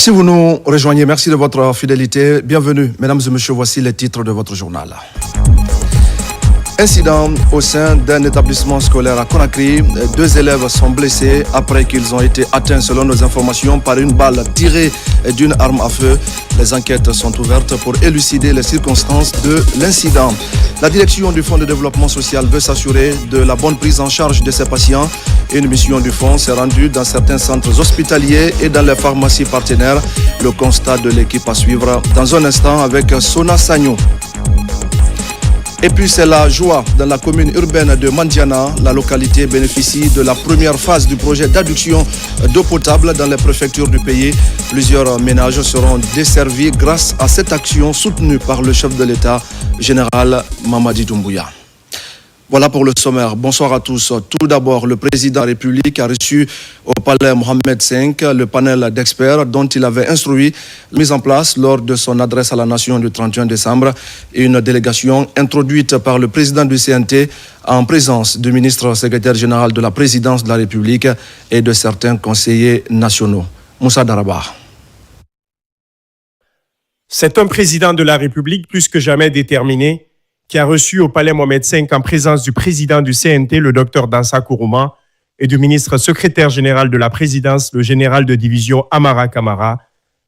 Si vous nous rejoignez, merci de votre fidélité. Bienvenue, mesdames et messieurs, voici les titres de votre journal. Incident au sein d'un établissement scolaire à Conakry. 2 élèves sont blessés après qu'ils ont été atteints, selon nos informations, par une balle tirée d'une arme à feu. Les enquêtes sont ouvertes pour élucider les circonstances de l'incident. La direction du Fonds de développement social veut s'assurer de la bonne prise en charge de ces patients. Une mission du Fonds s'est rendue dans certains centres hospitaliers et dans les pharmacies partenaires. Le constat de l'équipe à suivre dans un instant avec Sona Sagno. Et puis c'est la joie dans la commune urbaine de Mandiana. La localité bénéficie de la première phase du projet d'adduction d'eau potable dans les préfectures du pays. Plusieurs ménages seront desservis grâce à cette action soutenue par le chef de l'État, général Mamadi Doumbouya. Voilà pour le sommaire. Bonsoir à tous. Tout d'abord, le président de la République a reçu au palais Mohamed V le panel d'experts dont il avait instruit la mise en place lors de son adresse à la nation du 31 décembre. Une délégation introduite par le président du CNT en présence du ministre secrétaire général de la présidence de la République et de certains conseillers nationaux. Moussa Daraba. C'est un président de la République plus que jamais déterminé qui a reçu au palais Mohamed V en présence du président du CNT, le docteur Dansa Kourouma, et du ministre secrétaire général de la présidence, le général de division Amara Kamara,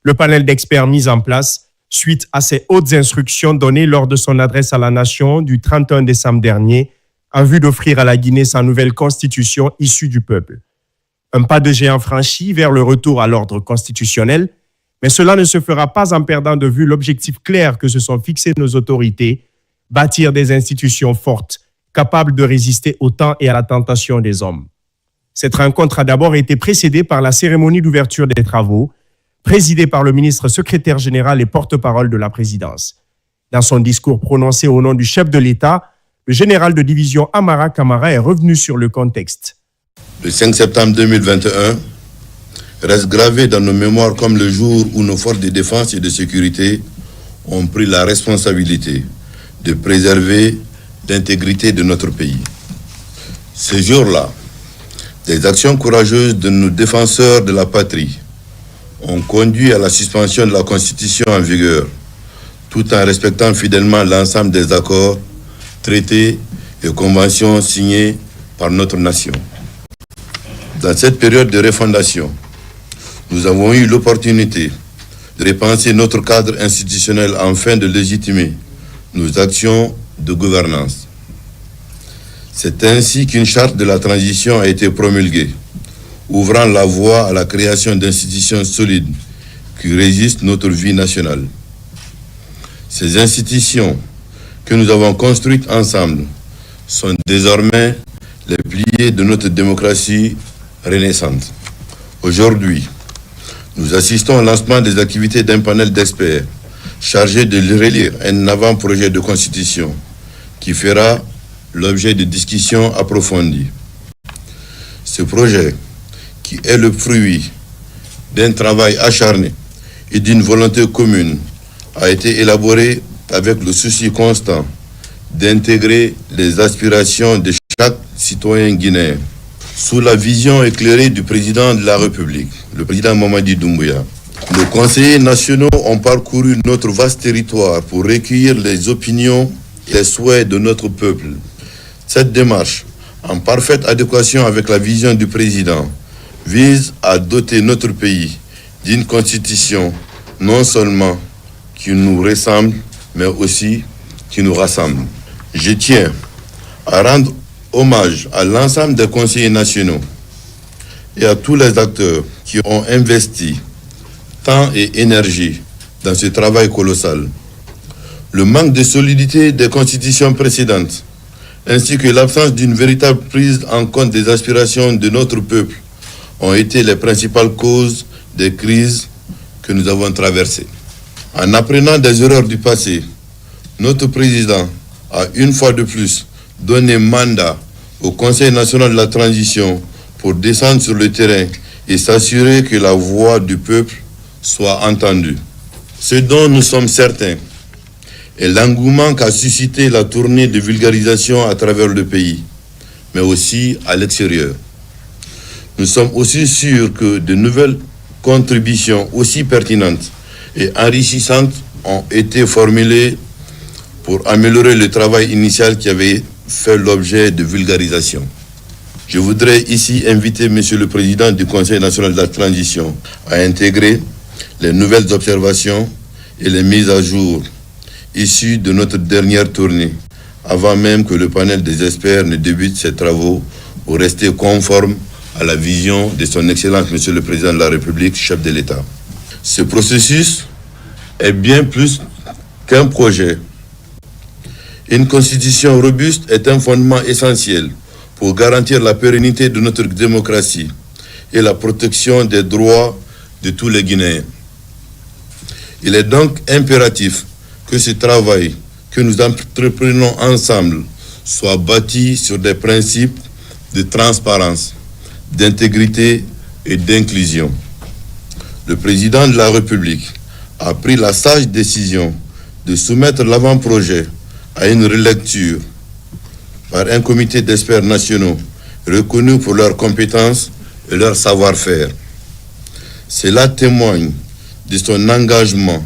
le panel d'experts mis en place suite à ses hautes instructions données lors de son adresse à la nation du 31 décembre dernier en vue d'offrir à la Guinée sa nouvelle constitution issue du peuple. Un pas de géant franchi vers le retour à l'ordre constitutionnel, mais cela ne se fera pas en perdant de vue l'objectif clair que se sont fixés nos autorités: bâtir des institutions fortes, capables de résister au temps et à la tentation des hommes. Cette rencontre a d'abord été précédée par la cérémonie d'ouverture des travaux, présidée par le ministre secrétaire général et porte-parole de la présidence. Dans son discours prononcé au nom du chef de l'État, le général de division Amara Kamara est revenu sur le contexte. Le 5 septembre 2021 reste gravé dans nos mémoires comme le jour où nos forces de défense et de sécurité ont pris la responsabilité de préserver l'intégrité de notre pays. Ce jour-là, des actions courageuses de nos défenseurs de la patrie ont conduit à la suspension de la Constitution en vigueur, tout en respectant fidèlement l'ensemble des accords, traités et conventions signés par notre nation. Dans cette période de refondation, nous avons eu l'opportunité de repenser notre cadre institutionnel afin de légitimer nos actions de gouvernance. C'est ainsi qu'une charte de la transition a été promulguée, ouvrant la voie à la création d'institutions solides qui régissent notre vie nationale. Ces institutions que nous avons construites ensemble sont désormais les piliers de notre démocratie renaissante. Aujourd'hui, nous assistons au lancement des activités d'un panel d'experts chargé de relire un avant-projet de constitution qui fera l'objet de discussions approfondies. Ce projet, qui est le fruit d'un travail acharné et d'une volonté commune, a été élaboré avec le souci constant d'intégrer les aspirations de chaque citoyen guinéen sous la vision éclairée du président de la République, le président Mamadi Doumbouya. Les conseillers nationaux ont parcouru notre vaste territoire pour recueillir les opinions et les souhaits de notre peuple. Cette démarche, en parfaite adéquation avec la vision du président, vise à doter notre pays d'une constitution non seulement qui nous ressemble, mais aussi qui nous rassemble. Je tiens à rendre hommage à l'ensemble des conseillers nationaux et à tous les acteurs qui ont investi temps et énergie dans ce travail colossal. Le manque de solidité des constitutions précédentes, ainsi que l'absence d'une véritable prise en compte des aspirations de notre peuple, ont été les principales causes des crises que nous avons traversées. En apprenant des erreurs du passé, notre président a une fois de plus donné mandat au Conseil national de la transition pour descendre sur le terrain et s'assurer que la voix du peuple soit entendue. Ce dont nous sommes certains est l'engouement qu'a suscité la tournée de vulgarisation à travers le pays, mais aussi à l'extérieur. Nous sommes aussi sûrs que de nouvelles contributions aussi pertinentes et enrichissantes ont été formulées pour améliorer le travail initial qui avait fait l'objet de vulgarisation. Je voudrais ici inviter Monsieur le Président du Conseil national de la transition à intégrer les nouvelles observations et les mises à jour issues de notre dernière tournée, avant même que le panel des experts ne débute ses travaux, pour rester conforme à la vision de son Excellence Monsieur le Président de la République, chef de l'État. Ce processus est bien plus qu'un projet. Une constitution robuste est un fondement essentiel pour garantir la pérennité de notre démocratie et la protection des droits de tous les Guinéens. Il est donc impératif que ce travail que nous entreprenons ensemble soit bâti sur des principes de transparence, d'intégrité et d'inclusion. Le président de la République a pris la sage décision de soumettre l'avant-projet à une relecture par un comité d'experts nationaux reconnus pour leurs compétences et leur savoir-faire. Cela témoigne de son engagement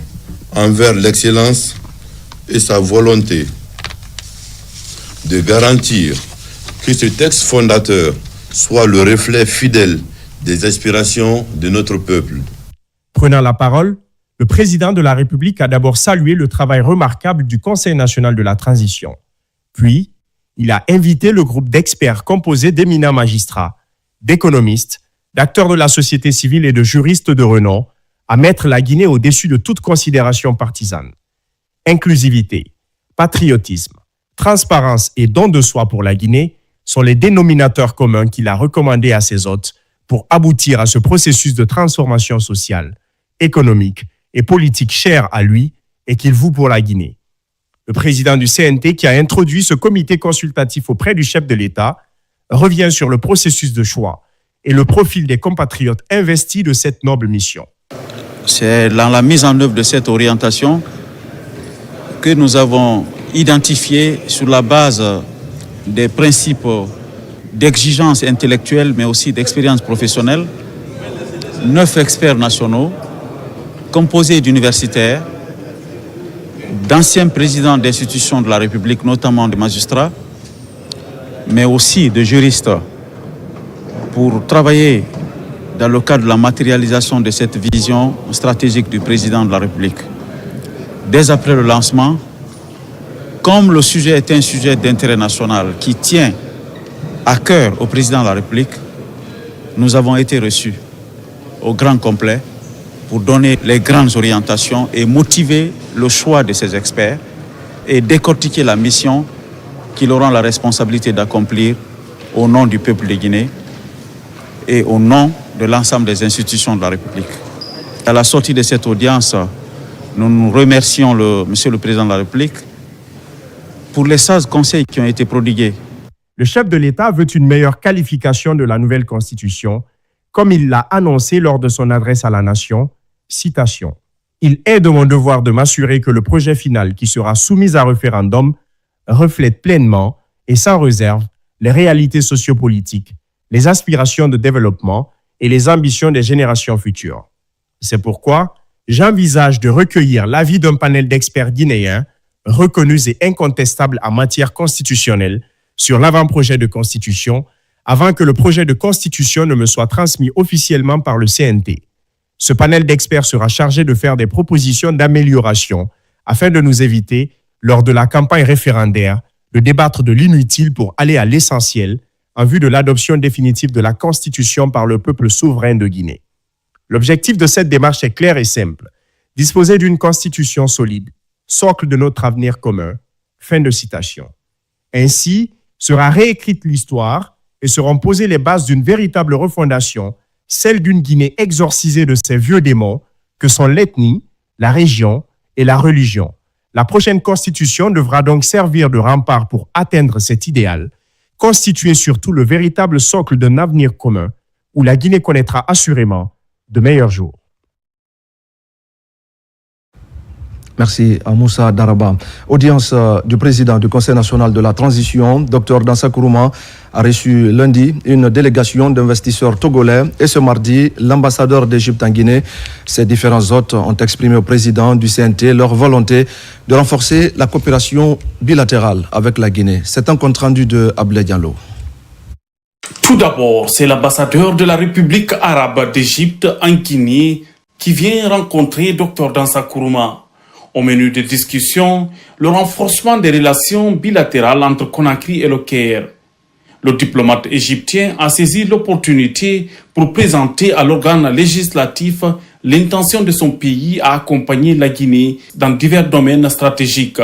envers l'excellence et sa volonté de garantir que ce texte fondateur soit le reflet fidèle des aspirations de notre peuple. Prenant la parole, le président de la République a d'abord salué le travail remarquable du Conseil national de la transition. Puis, il a invité le groupe d'experts composé d'éminents magistrats, d'économistes, d'acteurs de la société civile et de juristes de renom à mettre la Guinée au-dessus de toute considération partisane. Inclusivité, patriotisme, transparence et don de soi pour la Guinée sont les dénominateurs communs qu'il a recommandés à ses hôtes pour aboutir à ce processus de transformation sociale, économique et politique cher à lui et qu'il voue pour la Guinée. Le président du CNT, qui a introduit ce comité consultatif auprès du chef de l'État, revient sur le processus de choix et le profil des compatriotes investis de cette noble mission. C'est dans la mise en œuvre de cette orientation que nous avons identifié, sur la base des principes d'exigence intellectuelle mais aussi d'expérience professionnelle, 9 experts nationaux composés d'universitaires, d'anciens présidents d'institutions de la République, notamment de magistrats, mais aussi de juristes, pour travailler dans le cadre de la matérialisation de cette vision stratégique du président de la République. Dès après le lancement, comme le sujet est un sujet d'intérêt national qui tient à cœur au président de la République, nous avons été reçus au grand complet pour donner les grandes orientations et motiver le choix de ces experts et décortiquer la mission qu'ils auront la responsabilité d'accomplir au nom du peuple de Guinée et au nom de l'ensemble des institutions de la République. À la sortie de cette audience, nous remercions Monsieur le Président de la République pour les sages conseils qui ont été prodigués. Le chef de l'État veut une meilleure qualification de la nouvelle Constitution, comme il l'a annoncé lors de son adresse à la nation. Citation. « Il est de mon devoir de m'assurer que le projet final qui sera soumis à référendum reflète pleinement et sans réserve les réalités sociopolitiques, les aspirations de développement et les ambitions des générations futures. C'est pourquoi j'envisage de recueillir l'avis d'un panel d'experts guinéens reconnus et incontestables en matière constitutionnelle sur l'avant-projet de constitution avant que le projet de constitution ne me soit transmis officiellement par le CNT. Ce panel d'experts sera chargé de faire des propositions d'amélioration afin de nous éviter, lors de la campagne référendaire, de débattre de l'inutile pour aller à l'essentiel en vue de l'adoption définitive de la Constitution par le peuple souverain de Guinée. L'objectif de cette démarche est clair et simple. Disposer d'une Constitution solide, socle de notre avenir commun. Fin de citation. Ainsi, sera réécrite l'histoire et seront posées les bases d'une véritable refondation, celle d'une Guinée exorcisée de ses vieux démons que sont l'ethnie, la région et la religion. La prochaine constitution devra donc servir de rempart pour atteindre cet idéal, constituer surtout le véritable socle d'un avenir commun où la Guinée connaîtra assurément de meilleurs jours. Merci à Moussa Daraba. Audience du président du Conseil national de la transition, Dr Dansa Kourouma, a reçu lundi une délégation d'investisseurs togolais et ce mardi, l'ambassadeur d'Égypte en Guinée. Ces différents hôtes ont exprimé au président du CNT leur volonté de renforcer la coopération bilatérale avec la Guinée. C'est un compte rendu de Abdel Diallo. Tout d'abord, c'est l'ambassadeur de la République arabe d'Égypte en Guinée qui vient rencontrer Dr Dansa Kourouma. Au menu des discussions, le renforcement des relations bilatérales entre Conakry et le Caire. Le diplomate égyptien a saisi l'opportunité pour présenter à l'organe législatif l'intention de son pays à accompagner la Guinée dans divers domaines stratégiques.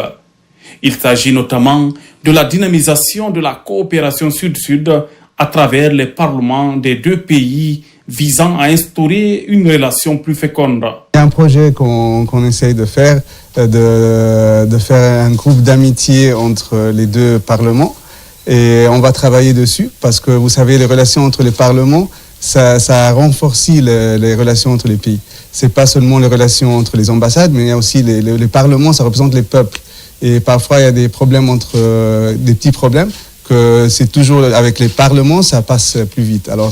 Il s'agit notamment de la dynamisation de la coopération sud-sud à travers les parlements des deux pays visant à instaurer une relation plus féconde. Il y a un projet qu'on essaye de faire un groupe d'amitié entre les deux parlements et on va travailler dessus parce que vous savez, les relations entre les parlements, ça renforce les relations entre les pays. C'est pas seulement les relations entre les ambassades, mais il y a aussi les parlements, ça représente les peuples. Et parfois, il y a des problèmes des petits problèmes. Que c'est toujours avec les parlements, ça passe plus vite. Alors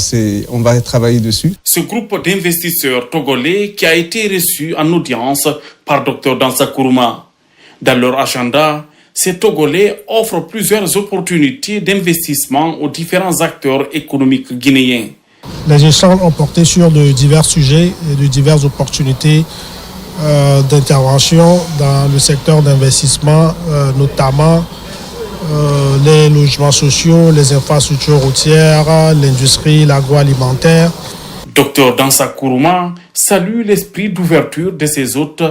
on va travailler dessus. Ce groupe d'investisseurs togolais qui a été reçu en audience par Dr Dansa Kourouma. Dans leur agenda, ces Togolais offrent plusieurs opportunités d'investissement aux différents acteurs économiques guinéens. Les échanges ont porté sur de divers sujets et de diverses opportunités d'intervention dans le secteur d'investissement, notamment les logements sociaux, les infrastructures routières, l'industrie, l'agroalimentaire. Dr Dansa Kourouma salue l'esprit d'ouverture de ses hôtes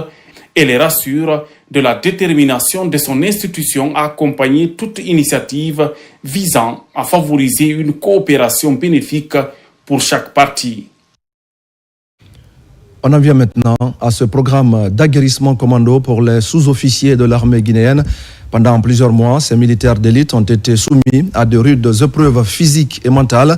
et les rassure de la détermination de son institution à accompagner toute initiative visant à favoriser une coopération bénéfique pour chaque partie. On en vient maintenant à ce programme d'aguerrissement commando pour les sous-officiers de l'armée guinéenne. Pendant plusieurs mois, ces militaires d'élite ont été soumis à de rudes épreuves physiques et mentales,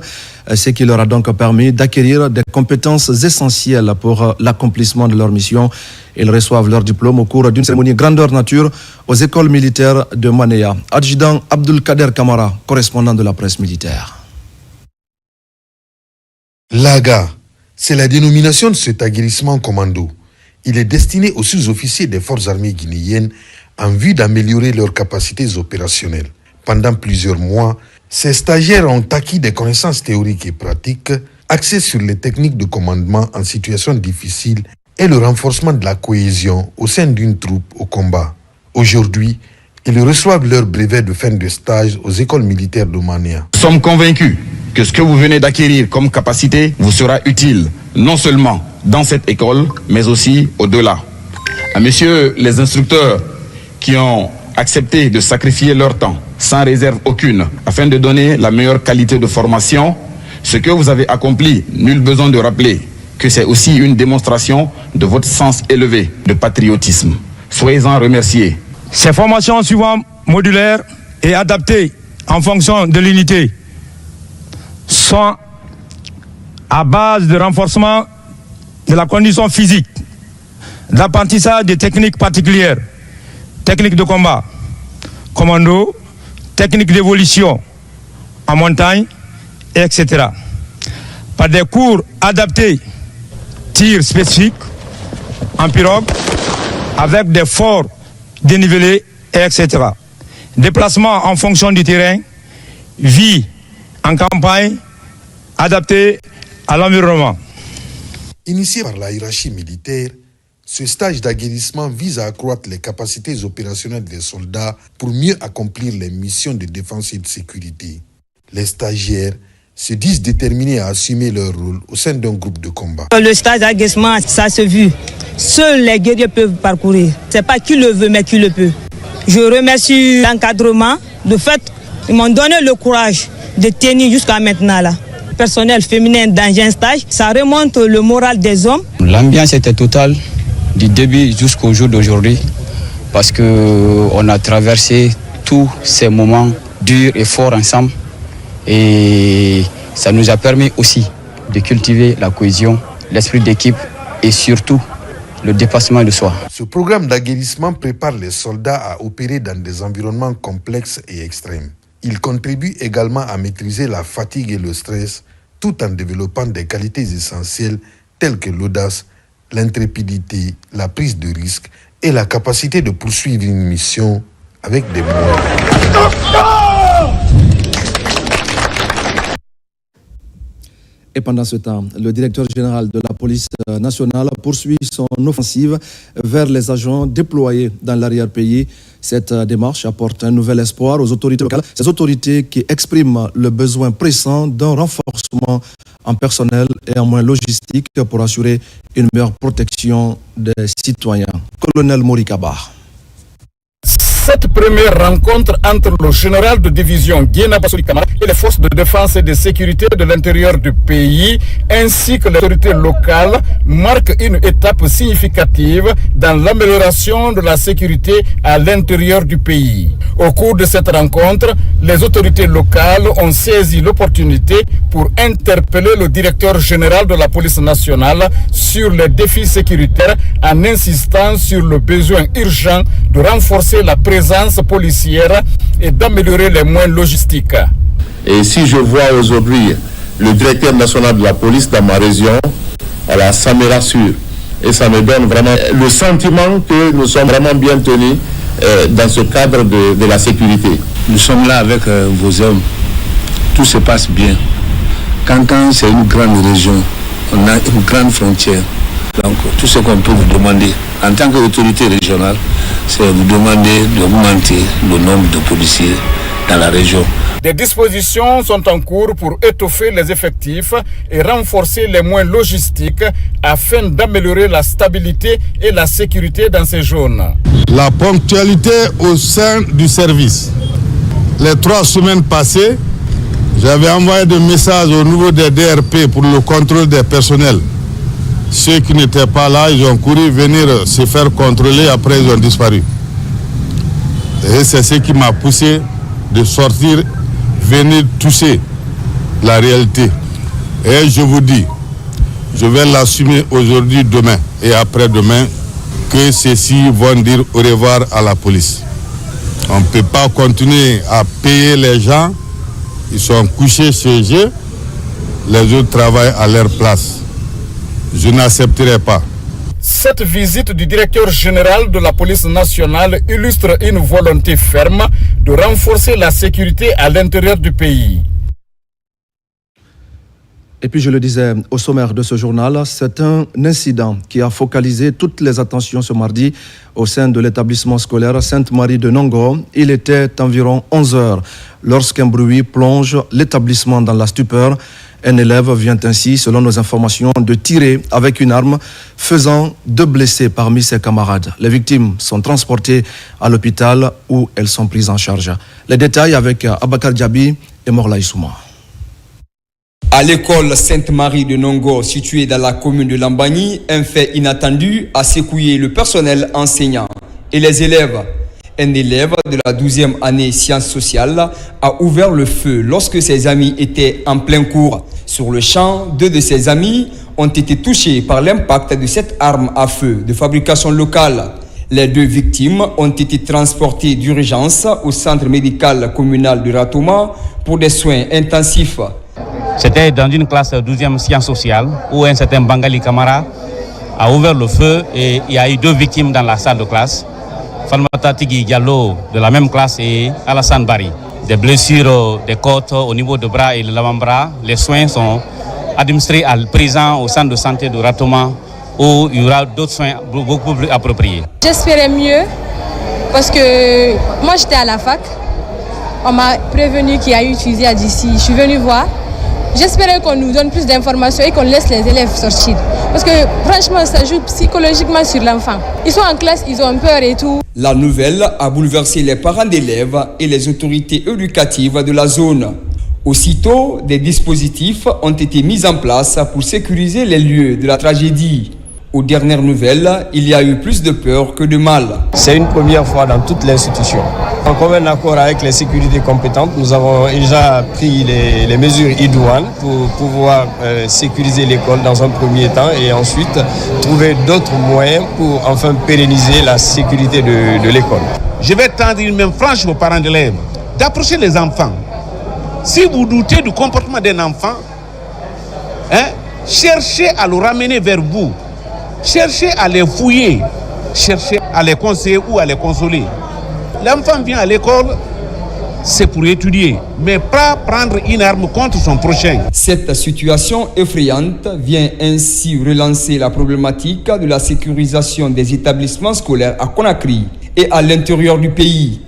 ce qui leur a donc permis d'acquérir des compétences essentielles pour l'accomplissement de leur mission. Ils reçoivent leur diplôme au cours d'une cérémonie grandeur nature aux écoles militaires de Manéa. Adjudant Abdulkader Kamara, correspondant de la presse militaire. L'AGA, c'est la dénomination de cet aguerrissement commando. Il est destiné aux sous-officiers des forces armées guinéennes en vue d'améliorer leurs capacités opérationnelles. Pendant plusieurs mois, ces stagiaires ont acquis des connaissances théoriques et pratiques axées sur les techniques de commandement en situation difficile et le renforcement de la cohésion au sein d'une troupe au combat. Aujourd'hui, ils reçoivent leur brevet de fin de stage aux écoles militaires de Manéa. Nous sommes convaincus que ce que vous venez d'acquérir comme capacité vous sera utile, non seulement dans cette école, mais aussi au-delà. À messieurs les instructeurs qui ont accepté de sacrifier leur temps, sans réserve aucune, afin de donner la meilleure qualité de formation, ce que vous avez accompli, nul besoin de rappeler que c'est aussi une démonstration de votre sens élevé de patriotisme. Soyez-en remerciés. Ces formations souvent modulaires et adaptées en fonction de l'unité sont à base de renforcement de la condition physique, d'apprentissage des techniques particulières, techniques de combat, commando, techniques d'évolution en montagne, etc. Par des cours adaptés, tirs spécifiques, en pirogue, avec des forts dénivelés, etc. Déplacement en fonction du terrain, vie en campagne, adapté à l'environnement. Initié par la hiérarchie militaire, ce stage d'aguerrissement vise à accroître les capacités opérationnelles des soldats pour mieux accomplir les missions de défense et de sécurité. Les stagiaires se disent déterminés à assumer leur rôle au sein d'un groupe de combat. Le stage d'aguerrissement, ça se vu. Seuls les guerriers peuvent parcourir. Ce n'est pas qui le veut, mais qui le peut. Je remercie l'encadrement. De fait, ils m'ont donné le courage de tenir jusqu'à maintenant là. Personnel féminin dans un stage, ça remonte le moral des hommes. L'ambiance était totale du début jusqu'au jour d'aujourd'hui parce qu'on a traversé tous ces moments durs et forts ensemble et ça nous a permis aussi de cultiver la cohésion, l'esprit d'équipe et surtout le dépassement de soi. Ce programme d'aguerrissement prépare les soldats à opérer dans des environnements complexes et extrêmes. Il contribue également à maîtriser la fatigue et le stress tout en développant des qualités essentielles telles que l'audace, l'intrépidité, la prise de risque et la capacité de poursuivre une mission avec des moyens. Et pendant ce temps, le directeur général de la police nationale poursuit son offensive vers les agents déployés dans l'arrière-pays. Cette démarche apporte un nouvel espoir aux autorités locales, ces autorités qui expriment le besoin pressant d'un renforcement en personnel et en moyens logistiques pour assurer une meilleure protection des citoyens. Colonel Morikaba. Cette première rencontre entre le général de division Guéna Bassoli Camara et les forces de défense et de sécurité de l'intérieur du pays, ainsi que les autorités locales, marque une étape significative dans l'amélioration de la sécurité à l'intérieur du pays. Au cours de cette rencontre, les autorités locales ont saisi l'opportunité pour interpeller le directeur général de la police nationale sur les défis sécuritaires en insistant sur le besoin urgent de renforcer la présence policière et d'améliorer les moyens logistiques. Et si je vois aujourd'hui le directeur national de la police dans ma région, alors ça me rassure et ça me donne vraiment le sentiment que nous sommes vraiment bien tenus dans ce cadre de la sécurité. Nous sommes là avec vos hommes, tout se passe bien. Quand c'est une grande région, on a une grande frontière. Donc tout ce qu'on peut vous demander en tant qu'autorité régionale, c'est vous demander d'augmenter le nombre de policiers dans la région. Des dispositions sont en cours pour étoffer les effectifs et renforcer les moyens logistiques afin d'améliorer la stabilité et la sécurité dans ces zones. La ponctualité au sein du service. Les 3 semaines passées, j'avais envoyé des messages au niveau des DRP pour le contrôle des personnels. Ceux qui n'étaient pas là, ils ont couru venir se faire contrôler, après ils ont disparu. Et c'est ce qui m'a poussé de sortir, venir toucher la réalité. Et je vous dis, je vais l'assumer aujourd'hui, demain et après-demain, que ceux-ci vont dire au revoir à la police. On ne peut pas continuer à payer les gens, ils sont couchés chez eux, les autres travaillent à leur place. Je n'accepterai pas. Cette visite du directeur général de la police nationale illustre une volonté ferme de renforcer la sécurité à l'intérieur du pays. Et puis je le disais au sommaire de ce journal, c'est un incident qui a focalisé toutes les attentions ce mardi au sein de l'établissement scolaire Sainte-Marie de Nongo. Il était environ 11 heures lorsqu'un bruit plonge l'établissement dans la stupeur. Un élève vient ainsi, selon nos informations, de tirer avec une arme, faisant 2 blessés parmi ses camarades. Les victimes sont transportées à l'hôpital où elles sont prises en charge. Les détails avec Abakar Diaby et Morla Issouma. À l'école Sainte-Marie de Nongo, située dans la commune de Lambagny, un fait inattendu a secoué le personnel enseignant et les élèves. Un élève de la 12e année sciences sociales a ouvert le feu lorsque ses amis étaient en plein cours. Sur le champ, 2 de ses amis ont été touchés par l'impact de cette arme à feu de fabrication locale. Les 2 victimes ont été transportées d'urgence au centre médical communal de Ratoma pour des soins intensifs. C'était dans une classe 12e sciences sociales où un certain Bangali Kamara a ouvert le feu et il y a eu 2 victimes dans la salle de classe. Falmata Tigui Diallo de la même classe et Alassane Bari. Des blessures des côtes au niveau de bras et de l'avant-bras. Les soins sont administrés à présent au centre de santé de Ratoma où il y aura d'autres soins beaucoup plus appropriés. J'espérais mieux parce que moi j'étais à la fac. On m'a prévenu qu'il y a eu fusillade ici. Je suis venue voir. J'espérais qu'on nous donne plus d'informations et qu'on laisse les élèves sortir. Parce que franchement, ça joue psychologiquement sur l'enfant. Ils sont en classe, ils ont peur et tout. La nouvelle a bouleversé les parents d'élèves et les autorités éducatives de la zone. Aussitôt, des dispositifs ont été mis en place pour sécuriser les lieux de la tragédie. Aux dernières nouvelles, il y a eu plus de peur que de mal. C'est une première fois dans toute l'institution. En commun accord avec les sécurités compétentes, nous avons déjà pris les mesures idoines pour pouvoir sécuriser l'école dans un premier temps et ensuite trouver d'autres moyens pour enfin pérenniser la sécurité de l'école. Je vais tendre une main franche aux parents d'élèves d'approcher les enfants. Si vous doutez du comportement d'un enfant, cherchez à le ramener vers vous. Cherchez à les fouiller, cherchez à les conseiller ou à les consoler. L'enfant vient à l'école, c'est pour étudier, mais pas prendre une arme contre son prochain. Cette situation effrayante vient ainsi relancer la problématique de la sécurisation des établissements scolaires à Conakry et à l'intérieur du pays.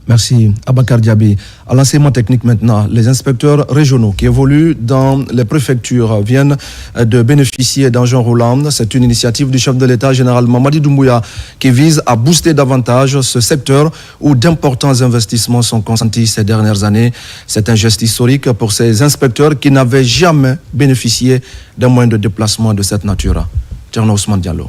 Merci Abakar Diaby. À l'enseignement technique maintenant, les inspecteurs régionaux qui évoluent dans les préfectures viennent de bénéficier d'engins roulants. C'est une initiative du chef de l'État général Mamadi Doumbouya qui vise à booster davantage ce secteur où d'importants investissements sont consentis ces dernières années. C'est un geste historique pour ces inspecteurs qui n'avaient jamais bénéficié d'un moyen de déplacement de cette nature. Tierno Ousmane Diallo.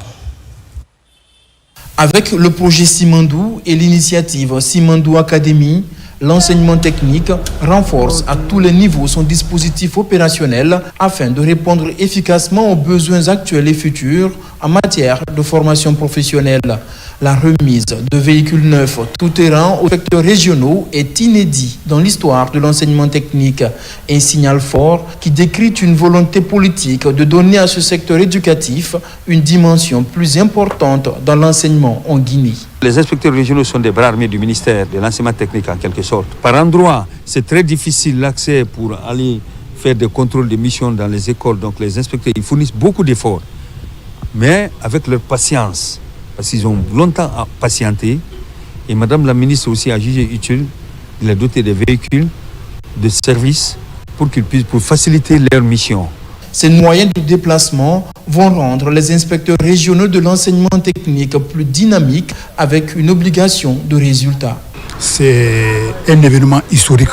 Avec le projet Simandou et l'initiative Simandou Academy, l'enseignement technique renforce à tous les niveaux son dispositif opérationnel afin de répondre efficacement aux besoins actuels et futurs en matière de formation professionnelle. La remise de véhicules neufs tout-terrain aux secteurs régionaux est inédit dans l'histoire de l'enseignement technique. Un signal fort qui décrit une volonté politique de donner à ce secteur éducatif une dimension plus importante dans l'enseignement en Guinée. Les inspecteurs régionaux sont des bras armés du ministère de l'enseignement technique en quelque sorte. Par endroits, c'est très difficile l'accès pour aller faire des contrôles de mission dans les écoles. Donc les inspecteurs, ils fournissent beaucoup d'efforts. Mais avec leur patience, parce qu'ils ont longtemps patienté, et Madame la ministre aussi a jugé utile de les doter des véhicules de service pour qu'ils puissent faciliter leur mission. Ces moyens de déplacement vont rendre les inspecteurs régionaux de l'enseignement technique plus dynamiques avec une obligation de résultat. C'est un événement historique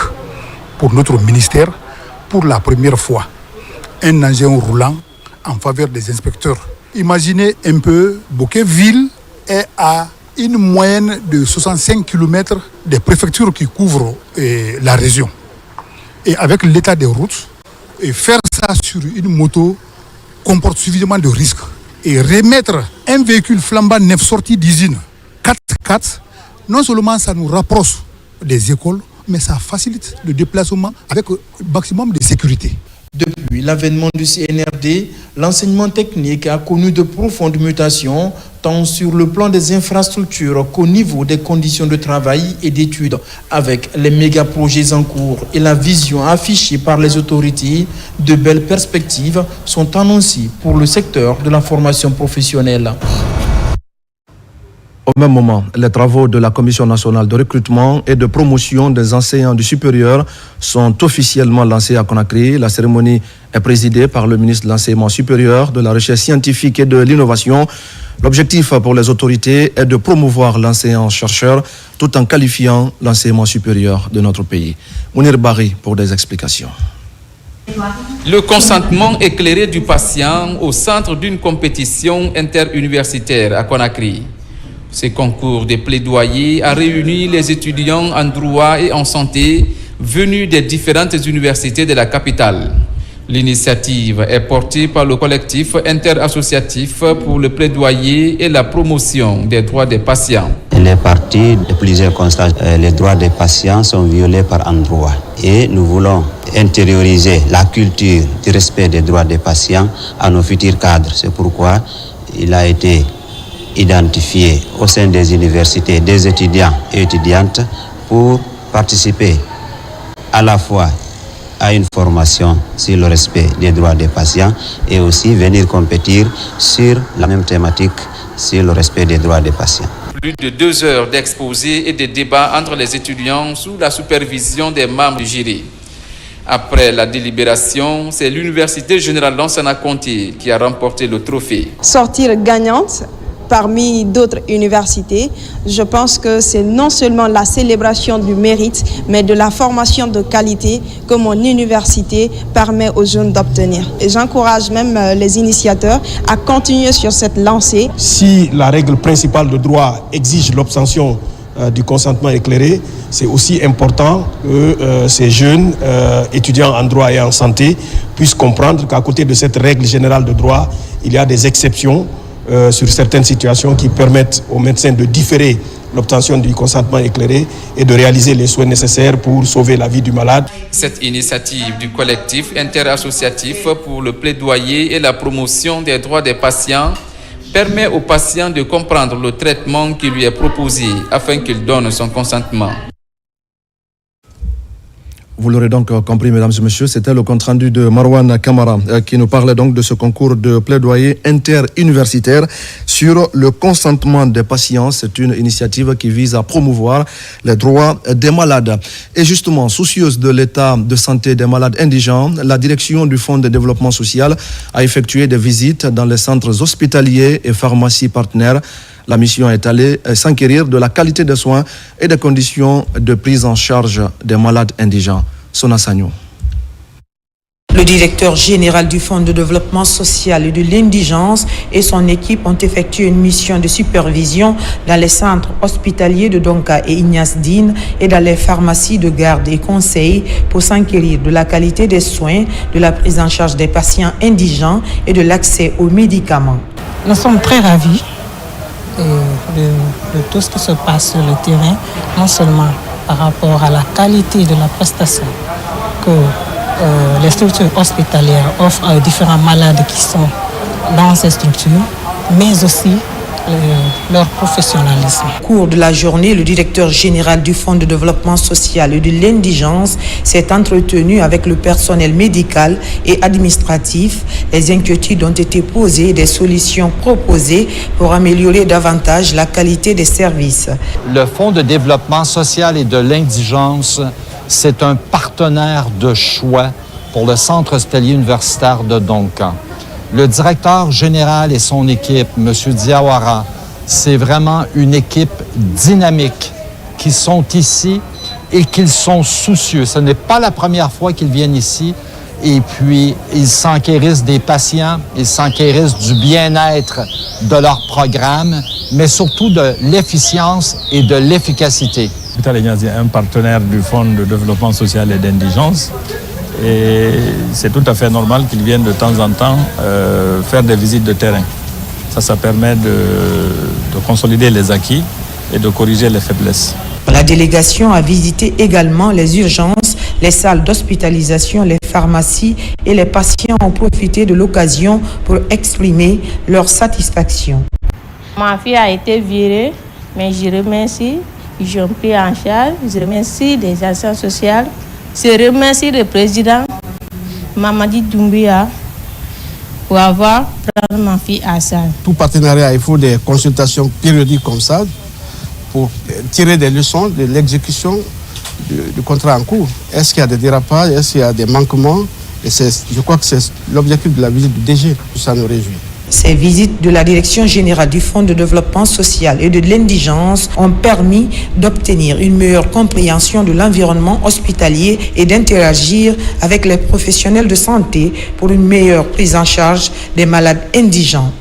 pour notre ministère. Pour la première fois, un engin roulant en faveur des inspecteurs. Imaginez un peu, Bouquet-Ville est à une moyenne de 65 km des préfectures qui couvrent la région. Et avec l'état des routes, et faire ça sur une moto comporte suffisamment de risques. Et remettre un véhicule flambant neuf sorti d'usine 4x4, non seulement ça nous rapproche des écoles, mais ça facilite le déplacement avec un maximum de sécurité. Depuis l'avènement du CNRD, l'enseignement technique a connu de profondes mutations, tant sur le plan des infrastructures qu'au niveau des conditions de travail et d'études. Avec les méga-projets en cours et la vision affichée par les autorités, de belles perspectives sont annoncées pour le secteur de la formation professionnelle. Au même moment, les travaux de la Commission nationale de recrutement et de promotion des enseignants du supérieur sont officiellement lancés à Conakry. La cérémonie est présidée par le ministre de l'Enseignement supérieur, de la Recherche scientifique et de l'Innovation. L'objectif pour les autorités est de promouvoir l'enseignant-chercheur tout en qualifiant l'enseignement supérieur de notre pays. Mounir Bari pour des explications. Le consentement éclairé du patient au centre d'une compétition interuniversitaire à Conakry. Ce concours de plaidoyer a réuni les étudiants en droit et en santé venus des différentes universités de la capitale. L'initiative est portée par le collectif interassociatif pour le plaidoyer et la promotion des droits des patients. Elle est partie de plusieurs constats. Les droits des patients sont violés par endroits. Et nous voulons intérioriser la culture du respect des droits des patients à nos futurs cadres. C'est pourquoi il a été identifié au sein des universités des étudiants et étudiantes pour participer à la fois à une formation sur le respect des droits des patients et aussi venir compétir sur la même thématique sur le respect des droits des patients. Plus de 2 heures d'exposés et de débats entre les étudiants sous la supervision des membres du jury. Après la délibération, c'est l'Université générale Lansana Conté qui a remporté le trophée. Sortir gagnante parmi d'autres universités. Je pense que c'est non seulement la célébration du mérite, mais de la formation de qualité que mon université permet aux jeunes d'obtenir. Et j'encourage même les initiateurs à continuer sur cette lancée. Si la règle principale de droit exige l'obtention du consentement éclairé, c'est aussi important que ces jeunes étudiants en droit et en santé puissent comprendre qu'à côté de cette règle générale de droit, il y a des exceptions sur certaines situations qui permettent aux médecins de différer l'obtention du consentement éclairé et de réaliser les soins nécessaires pour sauver la vie du malade. Cette initiative du collectif interassociatif pour le plaidoyer et la promotion des droits des patients permet aux patients de comprendre le traitement qui lui est proposé afin qu'il donne son consentement. Vous l'aurez donc compris, mesdames et messieurs, c'était le compte-rendu de Marwan Kamara qui nous parlait donc de ce concours de plaidoyer interuniversitaire sur le consentement des patients. C'est une initiative qui vise à promouvoir les droits des malades. Et justement, soucieuse de l'état de santé des malades indigents, la direction du Fonds de développement social a effectué des visites dans les centres hospitaliers et pharmacies partenaires. La mission est allée s'enquérir de la qualité des soins et des conditions de prise en charge des malades indigents. Sona Sagno. Le directeur général du Fonds de développement social et de l'indigence et son équipe ont effectué une mission de supervision dans les centres hospitaliers de Donka et Ignace Dine et dans les pharmacies de garde et conseil pour s'enquérir de la qualité des soins, de la prise en charge des patients indigents et de l'accès aux médicaments. Nous sommes très ravis de tout ce qui se passe sur le terrain, non seulement par rapport à la qualité de la prestation que les structures hospitalières offrent aux différents malades qui sont dans ces structures, mais aussi leur professionnalisme. Au cours de la journée, le directeur général du Fonds de développement social et de l'indigence s'est entretenu avec le personnel médical et administratif. Les inquiétudes ont été posées et des solutions proposées pour améliorer davantage la qualité des services. Le Fonds de développement social et de l'indigence, c'est un partenaire de choix pour le Centre hospitalier universitaire de Donkan. Le directeur général et son équipe, M. Diawara, c'est vraiment une équipe dynamique qui sont ici et qui sont soucieux. Ce n'est pas la première fois qu'ils viennent ici et puis ils s'enquérissent des patients, ils s'enquérissent du bien-être de leur programme, mais surtout de l'efficience et de l'efficacité. L'hôpital Ignace est un partenaire du Fonds de développement social et d'indigence. Et c'est tout à fait normal qu'ils viennent de temps en temps faire des visites de terrain. Ça permet de consolider les acquis et de corriger les faiblesses. La délégation a visité également les urgences, les salles d'hospitalisation, les pharmacies et les patients ont profité de l'occasion pour exprimer leur satisfaction. Ma fille a été virée, mais je remercie, ils ont pris en charge, je remercie les actions sociales. Je remercie le président Mamadi Doumbia pour avoir pris ma fille à ça. Tout partenariat, il faut des consultations périodiques comme ça pour tirer des leçons de l'exécution du contrat en cours. Est-ce qu'il y a des dérapages, est-ce qu'il y a des manquements? Et je crois que c'est l'objectif de la visite du DG, tout ça nous réjouit. Ces visites de la Direction générale du Fonds de développement social et de l'indigence ont permis d'obtenir une meilleure compréhension de l'environnement hospitalier et d'interagir avec les professionnels de santé pour une meilleure prise en charge des malades indigents.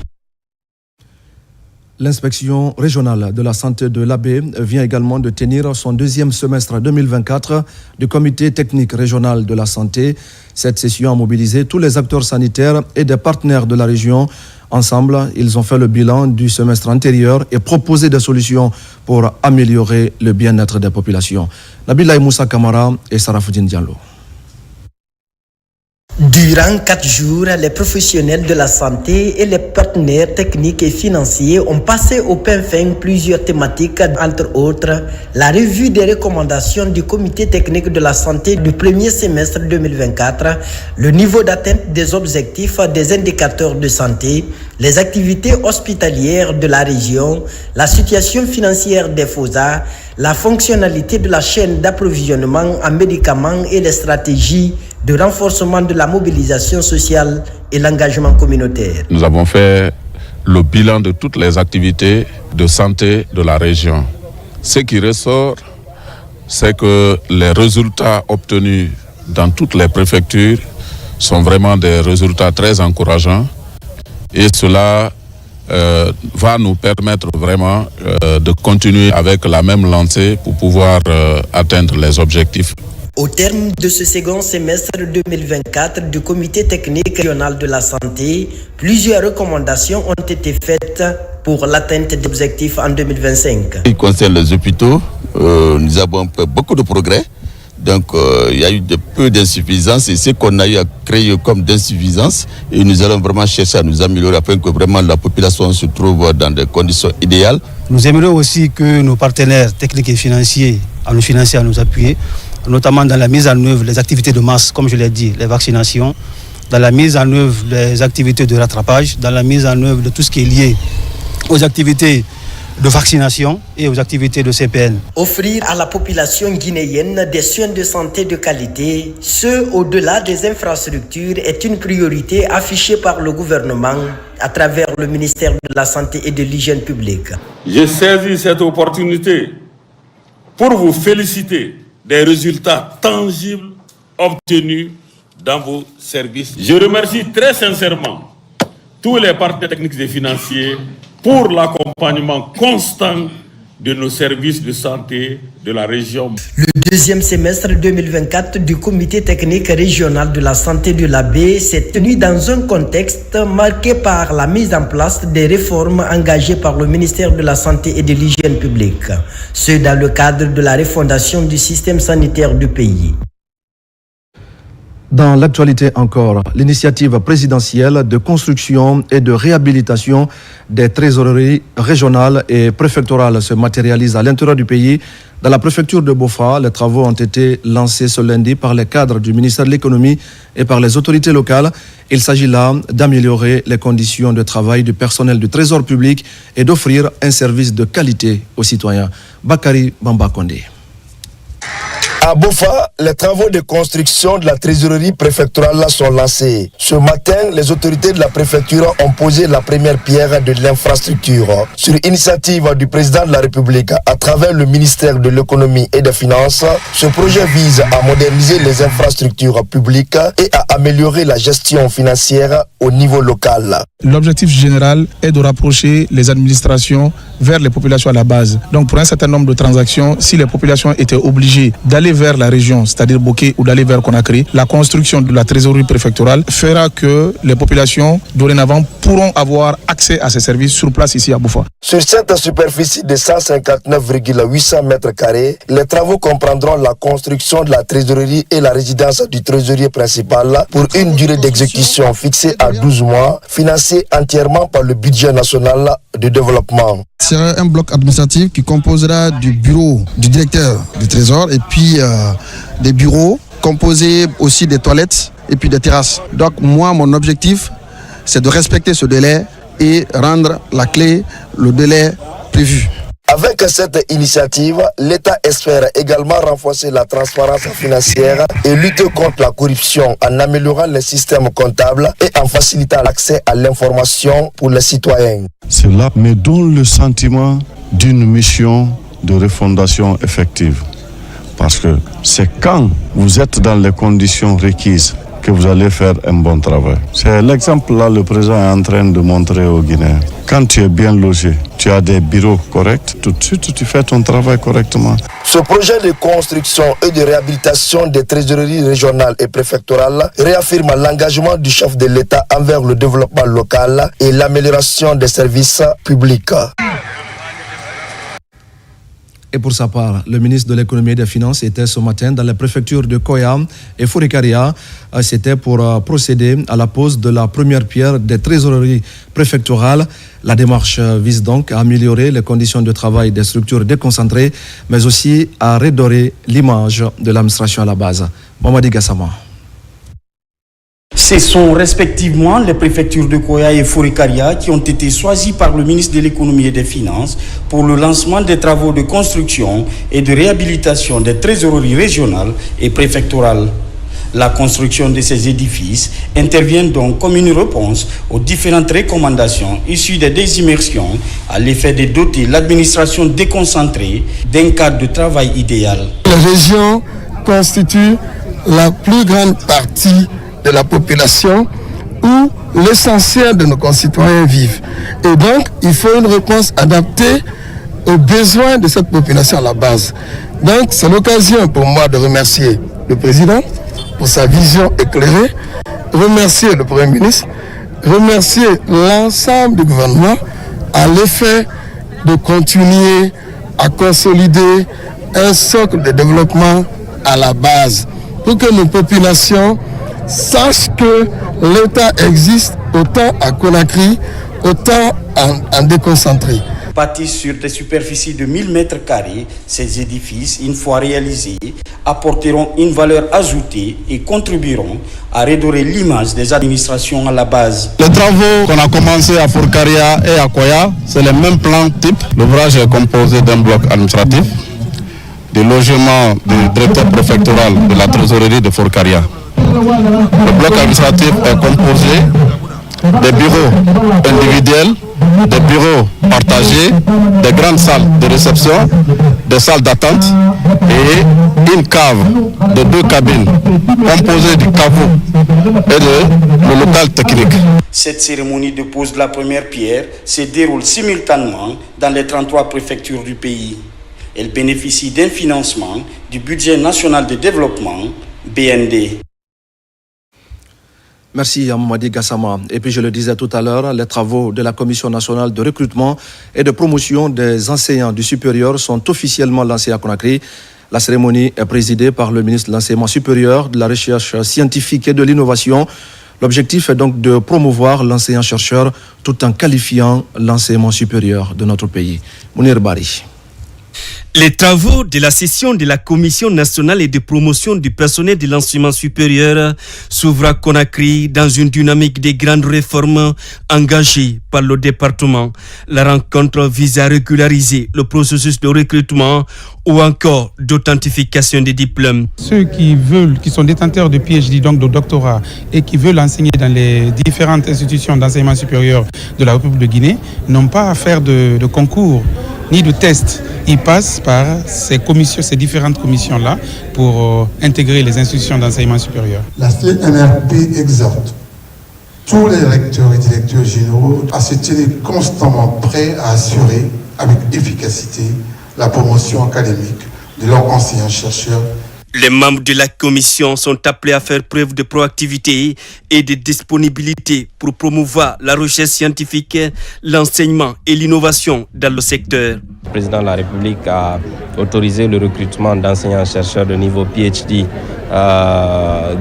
L'inspection régionale de la santé de l'Abbé vient également de tenir son deuxième semestre 2024 du comité technique régional de la santé. Cette session a mobilisé tous les acteurs sanitaires et des partenaires de la région. Ensemble, ils ont fait le bilan du semestre antérieur et proposé des solutions pour améliorer le bien-être des populations. Nabila Moussa Kamara et Sarafoudine Diallo. Durant 4 jours, les professionnels de la santé et les partenaires techniques et financiers ont passé au pain fin plusieurs thématiques, entre autres la revue des recommandations du comité technique de la santé du premier semestre 2024, le niveau d'atteinte des objectifs des indicateurs de santé, les activités hospitalières de la région, la situation financière des FOSA, la fonctionnalité de la chaîne d'approvisionnement en médicaments et les stratégies de renforcement de la mobilisation sociale et l'engagement communautaire. Nous avons fait le bilan de toutes les activités de santé de la région. Ce qui ressort, c'est que les résultats obtenus dans toutes les préfectures sont vraiment des résultats très encourageants et cela va nous permettre vraiment de continuer avec la même lancée pour pouvoir atteindre les objectifs. Au terme de ce second semestre 2024 du Comité technique régional de la santé, plusieurs recommandations ont été faites pour l'atteinte des objectifs en 2025. Il concerne les hôpitaux, nous avons fait beaucoup de progrès. Donc il y a eu peu d'insuffisance et ce qu'on a eu à créer comme d'insuffisance et nous allons vraiment chercher à nous améliorer afin que vraiment la population se trouve dans des conditions idéales. Nous aimerions aussi que nos partenaires techniques et financiers à nous appuyer, notamment dans la mise en œuvre des activités de masse, comme je l'ai dit, les vaccinations, dans la mise en œuvre des activités de rattrapage, dans la mise en œuvre de tout ce qui est lié aux activités de vaccination et aux activités de CPN. Offrir à la population guinéenne des soins de santé de qualité, ce au-delà des infrastructures, est une priorité affichée par le gouvernement à travers le ministère de la Santé et de l'Hygiène publique. J'ai saisi cette opportunité pour vous féliciter des résultats tangibles obtenus dans vos services. Je remercie très sincèrement tous les partenaires techniques et financiers pour l'accompagnement constant de nos services de santé de la région. Le deuxième semestre 2024 du Comité technique régional de la santé de la baie s'est tenu dans un contexte marqué par la mise en place des réformes engagées par le ministère de la Santé et de l'Hygiène publique, ce dans le cadre de la refondation du système sanitaire du pays. Dans l'actualité encore, l'initiative présidentielle de construction et de réhabilitation des trésoreries régionales et préfectorales se matérialise à l'intérieur du pays. Dans la préfecture de Bofa, les travaux ont été lancés ce lundi par les cadres du ministère de l'économie et par les autorités locales. Il s'agit là d'améliorer les conditions de travail du personnel du trésor public et d'offrir un service de qualité aux citoyens. Bakari Bamba Kondé. À Bofa, les travaux de construction de la trésorerie préfectorale sont lancés. Ce matin, les autorités de la préfecture ont posé la première pierre de l'infrastructure. Sur initiative du président de la République, à travers le ministère de l'économie et des finances, ce projet vise à moderniser les infrastructures publiques et à améliorer la gestion financière au niveau local. L'objectif général est de rapprocher les administrations vers les populations à la base. Donc pour un certain nombre de transactions, si les populations étaient obligées d'aller vers la région, c'est-à-dire Boké ou d'aller vers Conakry, la construction de la trésorerie préfectorale fera que les populations dorénavant pourront avoir accès à ces services sur place ici à Bofa. Sur cette superficie de 159,800 mètres carrés, les travaux comprendront la construction de la trésorerie et la résidence du trésorier principal pour une durée d'exécution fixée à 12 mois, financée entièrement par le budget national de développement. Ce sera un bloc administratif qui composera du bureau du directeur du trésor et puis des bureaux composés aussi des toilettes et puis des terrasses. Donc moi, mon objectif, c'est de respecter ce délai et rendre la clé, le délai prévu. Avec cette initiative, l'État espère également renforcer la transparence financière et lutter contre la corruption en améliorant les systèmes comptables et en facilitant l'accès à l'information pour les citoyens. Cela me donne le sentiment d'une mission de refondation effective. Parce que c'est quand vous êtes dans les conditions requises que vous allez faire un bon travail. C'est l'exemple là, le président est en train de montrer aux Guinéens. Quand tu es bien logé, tu as des bureaux corrects, tout de suite tu fais ton travail correctement. Ce projet de construction et de réhabilitation des trésoreries régionales et préfectorales réaffirme l'engagement du chef de l'État envers le développement local et l'amélioration des services publics. Et pour sa part, le ministre de l'économie et des finances était ce matin dans les préfectures de Koya et Fourikaria. C'était pour procéder à la pose de la première pierre des trésoreries préfectorales. La démarche vise donc à améliorer les conditions de travail des structures déconcentrées, mais aussi à redorer l'image de l'administration à la base. Mamadi Gassama. Ce sont respectivement les préfectures de Koya et Fourikaria qui ont été choisies par le ministre de l'économie et des finances pour le lancement des travaux de construction et de réhabilitation des trésoreries régionales et préfectorales. La construction de ces édifices intervient donc comme une réponse aux différentes recommandations issues des immersions à l'effet de doter l'administration déconcentrée d'un cadre de travail idéal. Les régions constituent la plus grande partie de la population où l'essentiel de nos concitoyens vivent. Et donc, il faut une réponse adaptée aux besoins de cette population à la base. Donc, c'est l'occasion pour moi de remercier le président pour sa vision éclairée, remercier le Premier ministre, remercier l'ensemble du gouvernement à l'effet de continuer à consolider un socle de développement à la base pour que nos populations sachent que l'État existe autant à Conakry, autant en déconcentré. Bâtis sur des superficies de 1000 mètres carrés, ces édifices, une fois réalisés, apporteront une valeur ajoutée et contribueront à redorer l'image des administrations à la base. Les travaux qu'on a commencés à Fourkaria et à Koya, c'est le même plan type. L'ouvrage est composé d'un bloc administratif, du logement du directeur préfectoral de la trésorerie de Fourkaria. Le bloc administratif est composé des bureaux individuels, des bureaux partagés, des grandes salles de réception, des salles d'attente et une cave de 2 cabines composée du caveau et le local technique. Cette cérémonie de pose de la première pierre se déroule simultanément dans les 33 préfectures du pays. Elle bénéficie d'un financement du budget national de développement, BND. Merci à Mamadi Gassama. Et puis je le disais tout à l'heure, les travaux de la Commission nationale de recrutement et de promotion des enseignants du supérieur sont officiellement lancés à Conakry. La cérémonie est présidée par le ministre de l'Enseignement supérieur, de la Recherche scientifique et de l'Innovation. L'objectif est donc de promouvoir l'enseignant-chercheur tout en qualifiant l'enseignement supérieur de notre pays. Mounir Bari. Les travaux de la session de la Commission nationale et de promotion du personnel de l'enseignement supérieur s'ouvrent à Conakry dans une dynamique de grandes réformes engagées par le département. La rencontre vise à régulariser le processus de recrutement ou encore d'authentification des diplômes. Ceux qui sont détenteurs de PhD, donc de doctorat, et qui veulent enseigner dans les différentes institutions d'enseignement supérieur de la République de Guinée n'ont pas à faire de concours ni de tests. Ils passent par ces différentes commissions-là pour intégrer les institutions d'enseignement supérieur. La CNRP exhorte tous les recteurs et directeurs généraux à se tenir constamment prêts à assurer avec efficacité la promotion académique de leurs enseignants-chercheurs. Les membres de la commission sont appelés à faire preuve de proactivité et de disponibilité pour promouvoir la recherche scientifique, l'enseignement et l'innovation dans le secteur. Le président de la République a autorisé le recrutement d'enseignants-chercheurs de niveau PhD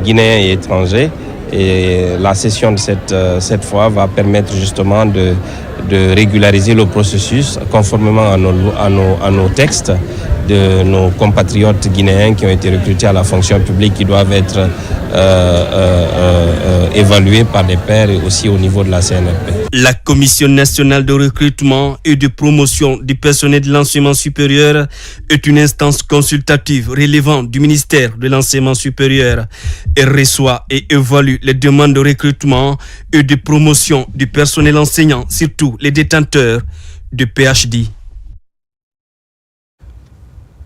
guinéens et étrangers. Et la session de cette fois va permettre justement de régulariser le processus conformément à nos textes de nos compatriotes guinéens qui ont été recrutés à la fonction publique, qui doivent être évalués par des pairs et aussi au niveau de la CNRP. La Commission nationale de recrutement et de promotion du personnel de l'enseignement supérieur est une instance consultative relevant du ministère de l'enseignement supérieur. Elle reçoit et évalue les demandes de recrutement et de promotion du personnel enseignant, surtout les détenteurs de PhD.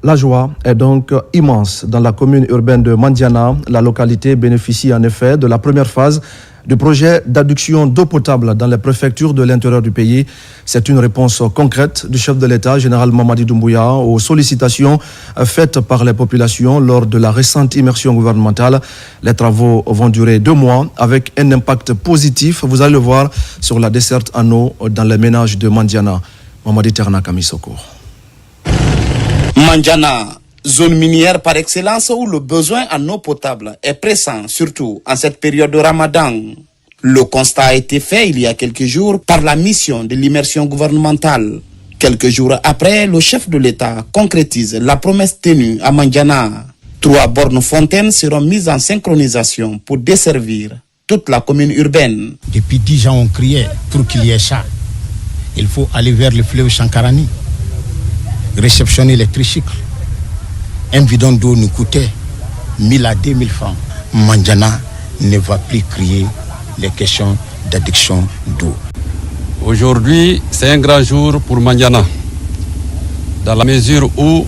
La joie est donc immense dans la commune urbaine de Mandiana. La localité bénéficie en effet de la première phase du projet d'adduction d'eau potable dans les préfectures de l'intérieur du pays. C'est une réponse concrète du chef de l'État, général Mamadi Doumbouya, aux sollicitations faites par les populations lors de la récente immersion gouvernementale. Les travaux vont durer 2 mois avec un impact positif, vous allez le voir, sur la desserte en eau dans les ménages de Mandiana. Mamadi Terna Kamisoko. Mandiana, zone minière par excellence où le besoin en eau potable est pressant, surtout en cette période de Ramadan. Le constat a été fait il y a quelques jours par la mission de l'immersion gouvernementale. Quelques jours après, le chef de l'État concrétise la promesse tenue à Mandiana. 3 bornes fontaines seront mises en synchronisation pour desservir toute la commune urbaine. Depuis 10 ans, on criait pour qu'il y ait ça. Il faut aller vers le fleuve Chankarani, réceptionner les tricycles. Un bidon d'eau nous coûtait 1000 à 2000 francs. Mandiana ne va plus créer les questions d'addiction d'eau. Aujourd'hui, c'est un grand jour pour Mandiana, dans la mesure où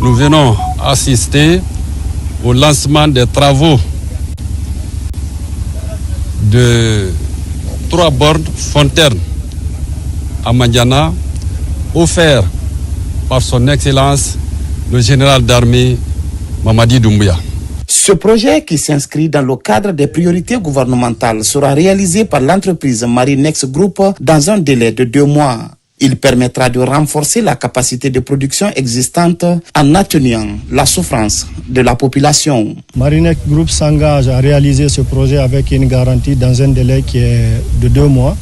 nous venons assister au lancement des travaux de 3 bornes fontaines à Mandiana, offerts par son Excellence le général d'armée Mamadi Doumbouya. Ce projet, qui s'inscrit dans le cadre des priorités gouvernementales, sera réalisé par l'entreprise Marinex Group dans un délai de 2 mois. Il permettra de renforcer la capacité de production existante en atténuant la souffrance de la population. Marinex Group s'engage à réaliser ce projet avec une garantie dans un délai qui est de 2 mois.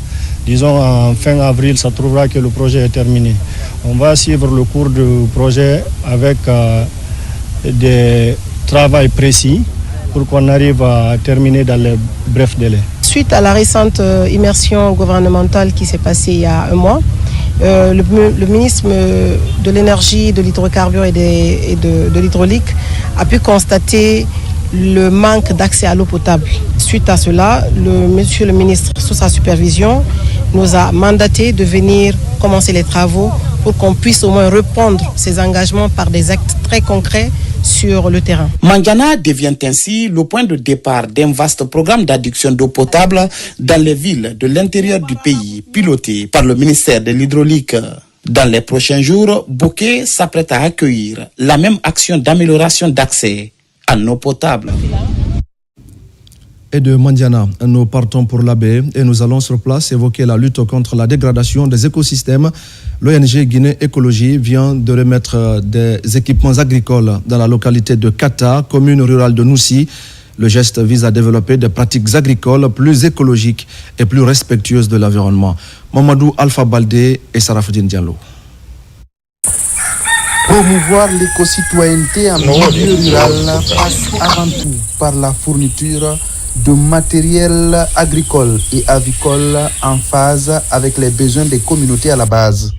Disons en fin avril, ça trouvera que le projet est terminé. On va suivre le cours du projet avec des travaux précis pour qu'on arrive à terminer dans les brefs délais. Suite à la récente immersion gouvernementale qui s'est passée il y a 1 mois, le ministre de l'énergie, de l'hydrocarbure et de l'hydraulique a pu constater le manque d'accès à l'eau potable. Suite à cela, monsieur le ministre, sous sa supervision, nous a mandaté de venir commencer les travaux pour qu'on puisse au moins répondre ces engagements par des actes très concrets sur le terrain. Mandiana devient ainsi le point de départ d'un vaste programme d'adduction d'eau potable dans les villes de l'intérieur du pays, piloté par le ministère de l'Hydraulique. Dans les prochains jours, Bouquet s'apprête à accueillir la même action d'amélioration d'accès à l'eau potable. Et de Mandiana, nous partons pour la baie et nous allons sur place évoquer la lutte contre la dégradation des écosystèmes. L'ONG Guinée Écologie vient de remettre des équipements agricoles dans la localité de Kata, commune rurale de Noussi. Le geste vise à développer des pratiques agricoles plus écologiques et plus respectueuses de l'environnement. Mamadou Alpha Baldé et Sarafoudine Diallo. Promouvoir l'éco-citoyenneté en milieu rural passe avant tout par la fourniture de matériel agricole et avicole en phase avec les besoins des communautés à la base.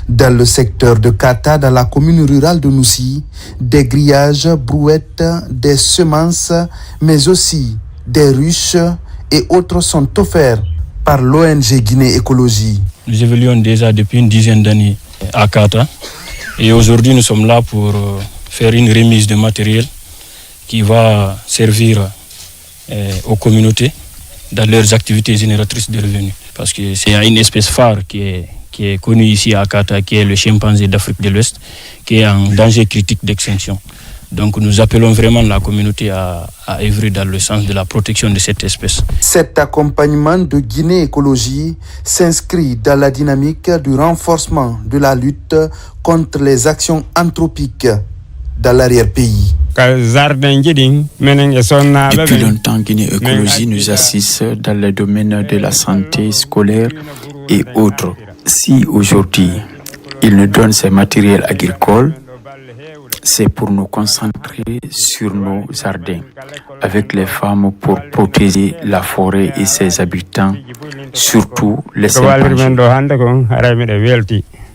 Dans le secteur de Kata, dans la commune rurale de Noussi, des grillages, brouettes, des semences, mais aussi des ruches et autres sont offerts par l'ONG Guinée Écologie. Nous évoluons déjà depuis une dizaine d'années à Kata et aujourd'hui nous sommes là pour faire une remise de matériel qui va servir aux communautés dans leurs activités génératrices de revenus. Parce que c'est une espèce phare qui est connue ici à Kata, qui est le chimpanzé d'Afrique de l'Ouest, qui est en danger critique d'extinction. Donc nous appelons vraiment la communauté à œuvrer dans le sens de la protection de cette espèce. Cet accompagnement de Guinée Écologie s'inscrit dans la dynamique du renforcement de la lutte contre les actions anthropiques dans l'arrière-pays. Depuis longtemps, Guinée Écologie nous assiste dans le domaine de la santé scolaire et autres. Si aujourd'hui, il nous donne ces matériels agricoles, c'est pour nous concentrer sur nos jardins, avec les femmes pour protéger la forêt et ses habitants, surtout les chimpanzés.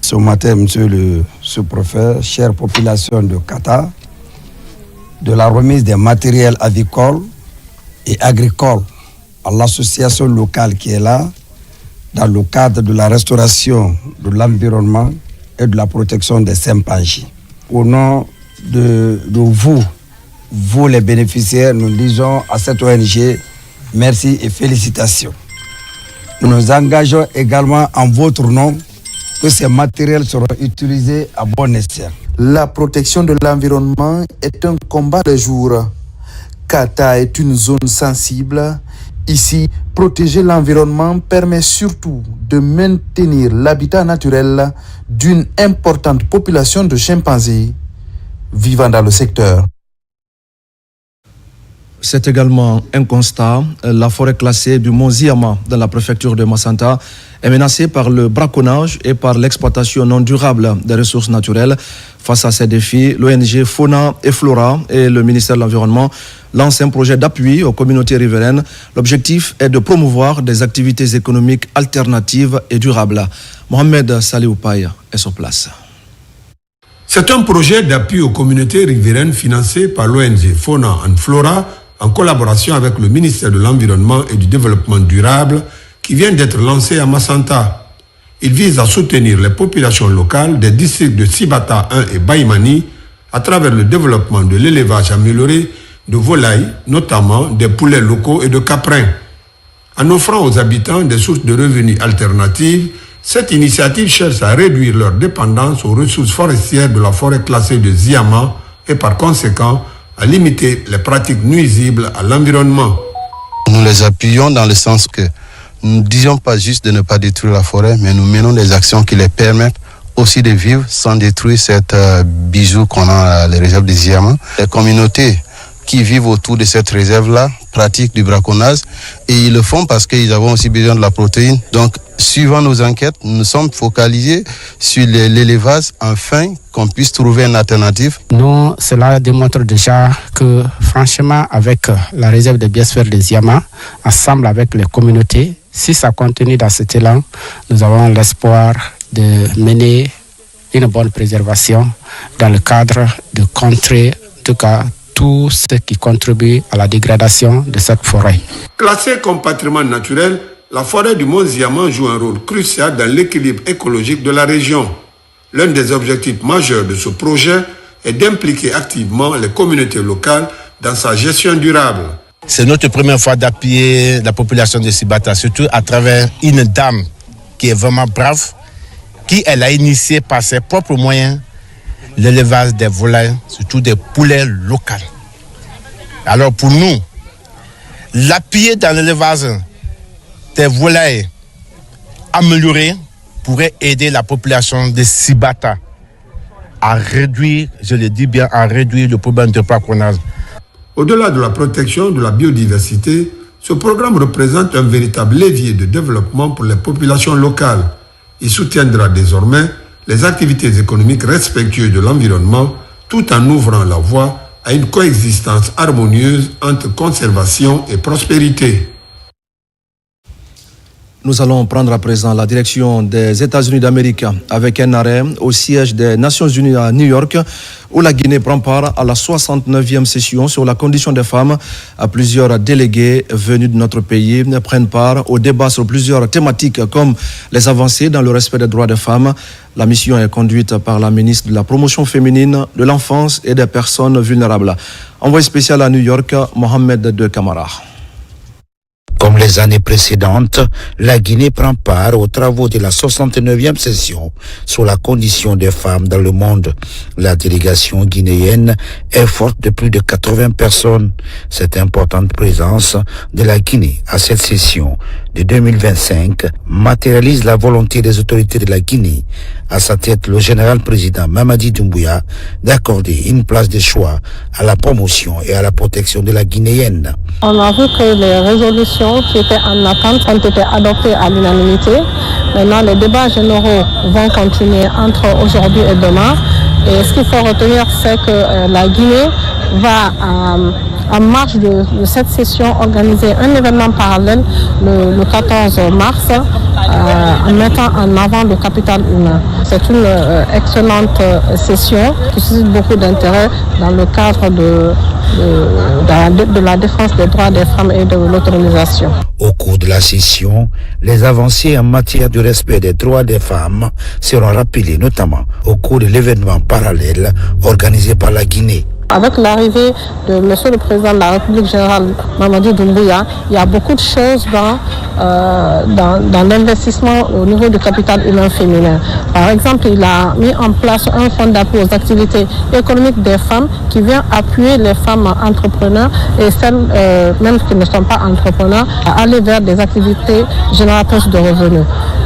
Ce matin, monsieur le sous-préfet, chère population de Kata, de la remise des matériels avicoles et agricoles à l'association locale qui est là, dans le cadre de la restauration de l'environnement et de la protection des chimpanzés. Au nom de vous les bénéficiaires, nous disons à cette ONG merci et félicitations. Nous nous engageons également en votre nom que ces matériels seront utilisés à bon escient. La protection de l'environnement est un combat de jour. Kata est une zone sensible. Ici, protéger l'environnement permet surtout de maintenir l'habitat naturel d'une importante population de chimpanzés vivant dans le secteur. C'est également un constat. La forêt classée du Mont Ziama dans la préfecture de Massanta est menacée par le braconnage et par l'exploitation non durable des ressources naturelles. Face à ces défis, l'ONG Fauna et Flora et le ministère de l'Environnement lancent un projet d'appui aux communautés riveraines. L'objectif est de promouvoir des activités économiques alternatives et durables. Mohamed Salih Paye est sur place. C'est un projet d'appui aux communautés riveraines financé par l'ONG Fauna and Flora en collaboration avec le ministère de l'Environnement et du Développement durable qui vient d'être lancé à Massanta. Il vise à soutenir les populations locales des districts de Sibata 1 et Baïmani à travers le développement de l'élevage amélioré de volailles, notamment des poulets locaux et de caprins. En offrant aux habitants des sources de revenus alternatives, cette initiative cherche à réduire leur dépendance aux ressources forestières de la forêt classée de Ziama et par conséquent à limiter les pratiques nuisibles à l'environnement. Nous les appuyons dans le sens que nous ne disons pas juste de ne pas détruire la forêt, mais nous menons des actions qui les permettent aussi de vivre sans détruire cette bijou qu'on a à les réserves de Ziama. Les communautés qui vivent autour de cette réserve-là pratiquent du braconnage et ils le font parce qu'ils ont aussi besoin de la protéine. Donc, suivant nos enquêtes, nous sommes focalisés sur l'élevage afin qu'on puisse trouver une alternative. Non, cela démontre déjà que, franchement, avec la réserve de biosphère de Ziama, ensemble avec les communautés, si ça continue dans cet élan, nous avons l'espoir de mener une bonne préservation dans le cadre de contrer, en tout cas, tout ce qui contribue à la dégradation de cette forêt. Classée comme patrimoine naturel, la forêt du Mont Ziama joue un rôle crucial dans l'équilibre écologique de la région. L'un des objectifs majeurs de ce projet est d'impliquer activement les communautés locales dans sa gestion durable. C'est notre première fois d'appuyer la population de Sibata, surtout à travers une dame qui est vraiment brave, qui elle a initié par ses propres moyens l'élevage des volailles, surtout des poulets locaux. Alors pour nous, l'appuyer dans l'élevage des volailles améliorées pourrait aider la population de Sibata à réduire, je le dis bien, à réduire le problème de braconnage. Au-delà de la protection de la biodiversité, ce programme représente un véritable levier de développement pour les populations locales. Il soutiendra désormais les activités économiques respectueuses de l'environnement tout en ouvrant la voie à une coexistence harmonieuse entre conservation et prospérité. Nous allons prendre à présent la direction des États-Unis d'Amérique avec un arrêt au siège des Nations Unies à New York où la Guinée prend part à la 69e session sur la condition des femmes. Plusieurs délégués venus de notre pays prennent part au débat sur plusieurs thématiques comme les avancées dans le respect des droits des femmes. La mission est conduite par la ministre de la Promotion féminine, de l'enfance et des personnes vulnérables. Envoyé spécial à New York, Mohamed De Camara. Comme les années précédentes, la Guinée prend part aux travaux de la 69e session sur la condition des femmes dans le monde. La délégation guinéenne est forte de plus de 80 personnes. Cette importante présence de la Guinée à cette session de 2025 matérialise la volonté des autorités de la Guinée, à sa tête le général président Mamadi Doumbouya, d'accorder une place de choix à la promotion et à la protection de la Guinéenne. On a vu que les résolutions qui étaient en attente ont été adoptées à l'unanimité. Maintenant, les débats généraux vont continuer entre aujourd'hui et demain. Et ce qu'il faut retenir, c'est que la Guinée va, en marge de cette session, organiser un événement parallèle le 14 mars en mettant en avant le capital humain. C'est une excellente session qui suscite beaucoup d'intérêt dans le cadre de la défense des droits des femmes et de l'autonomisation. Au cours de la session, les avancées en matière de respect des droits des femmes seront rappelées, notamment au cours de l'événement parallèle organisé par la Guinée. Avec l'arrivée de Monsieur le Président de la République générale Mamadi Doumbouya, il y a beaucoup de choses dans l'investissement au niveau du capital humain féminin. Par exemple, il a mis en place un fonds d'appui aux activités économiques des femmes qui vient appuyer les femmes entrepreneurs et celles même qui ne sont pas entrepreneurs à aller vers des activités génératrices de revenus.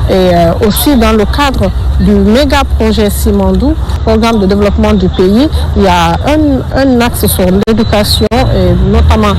Et aussi dans le cadre du méga projet Simandou, programme de développement du pays, il y a un axe sur l'éducation et notamment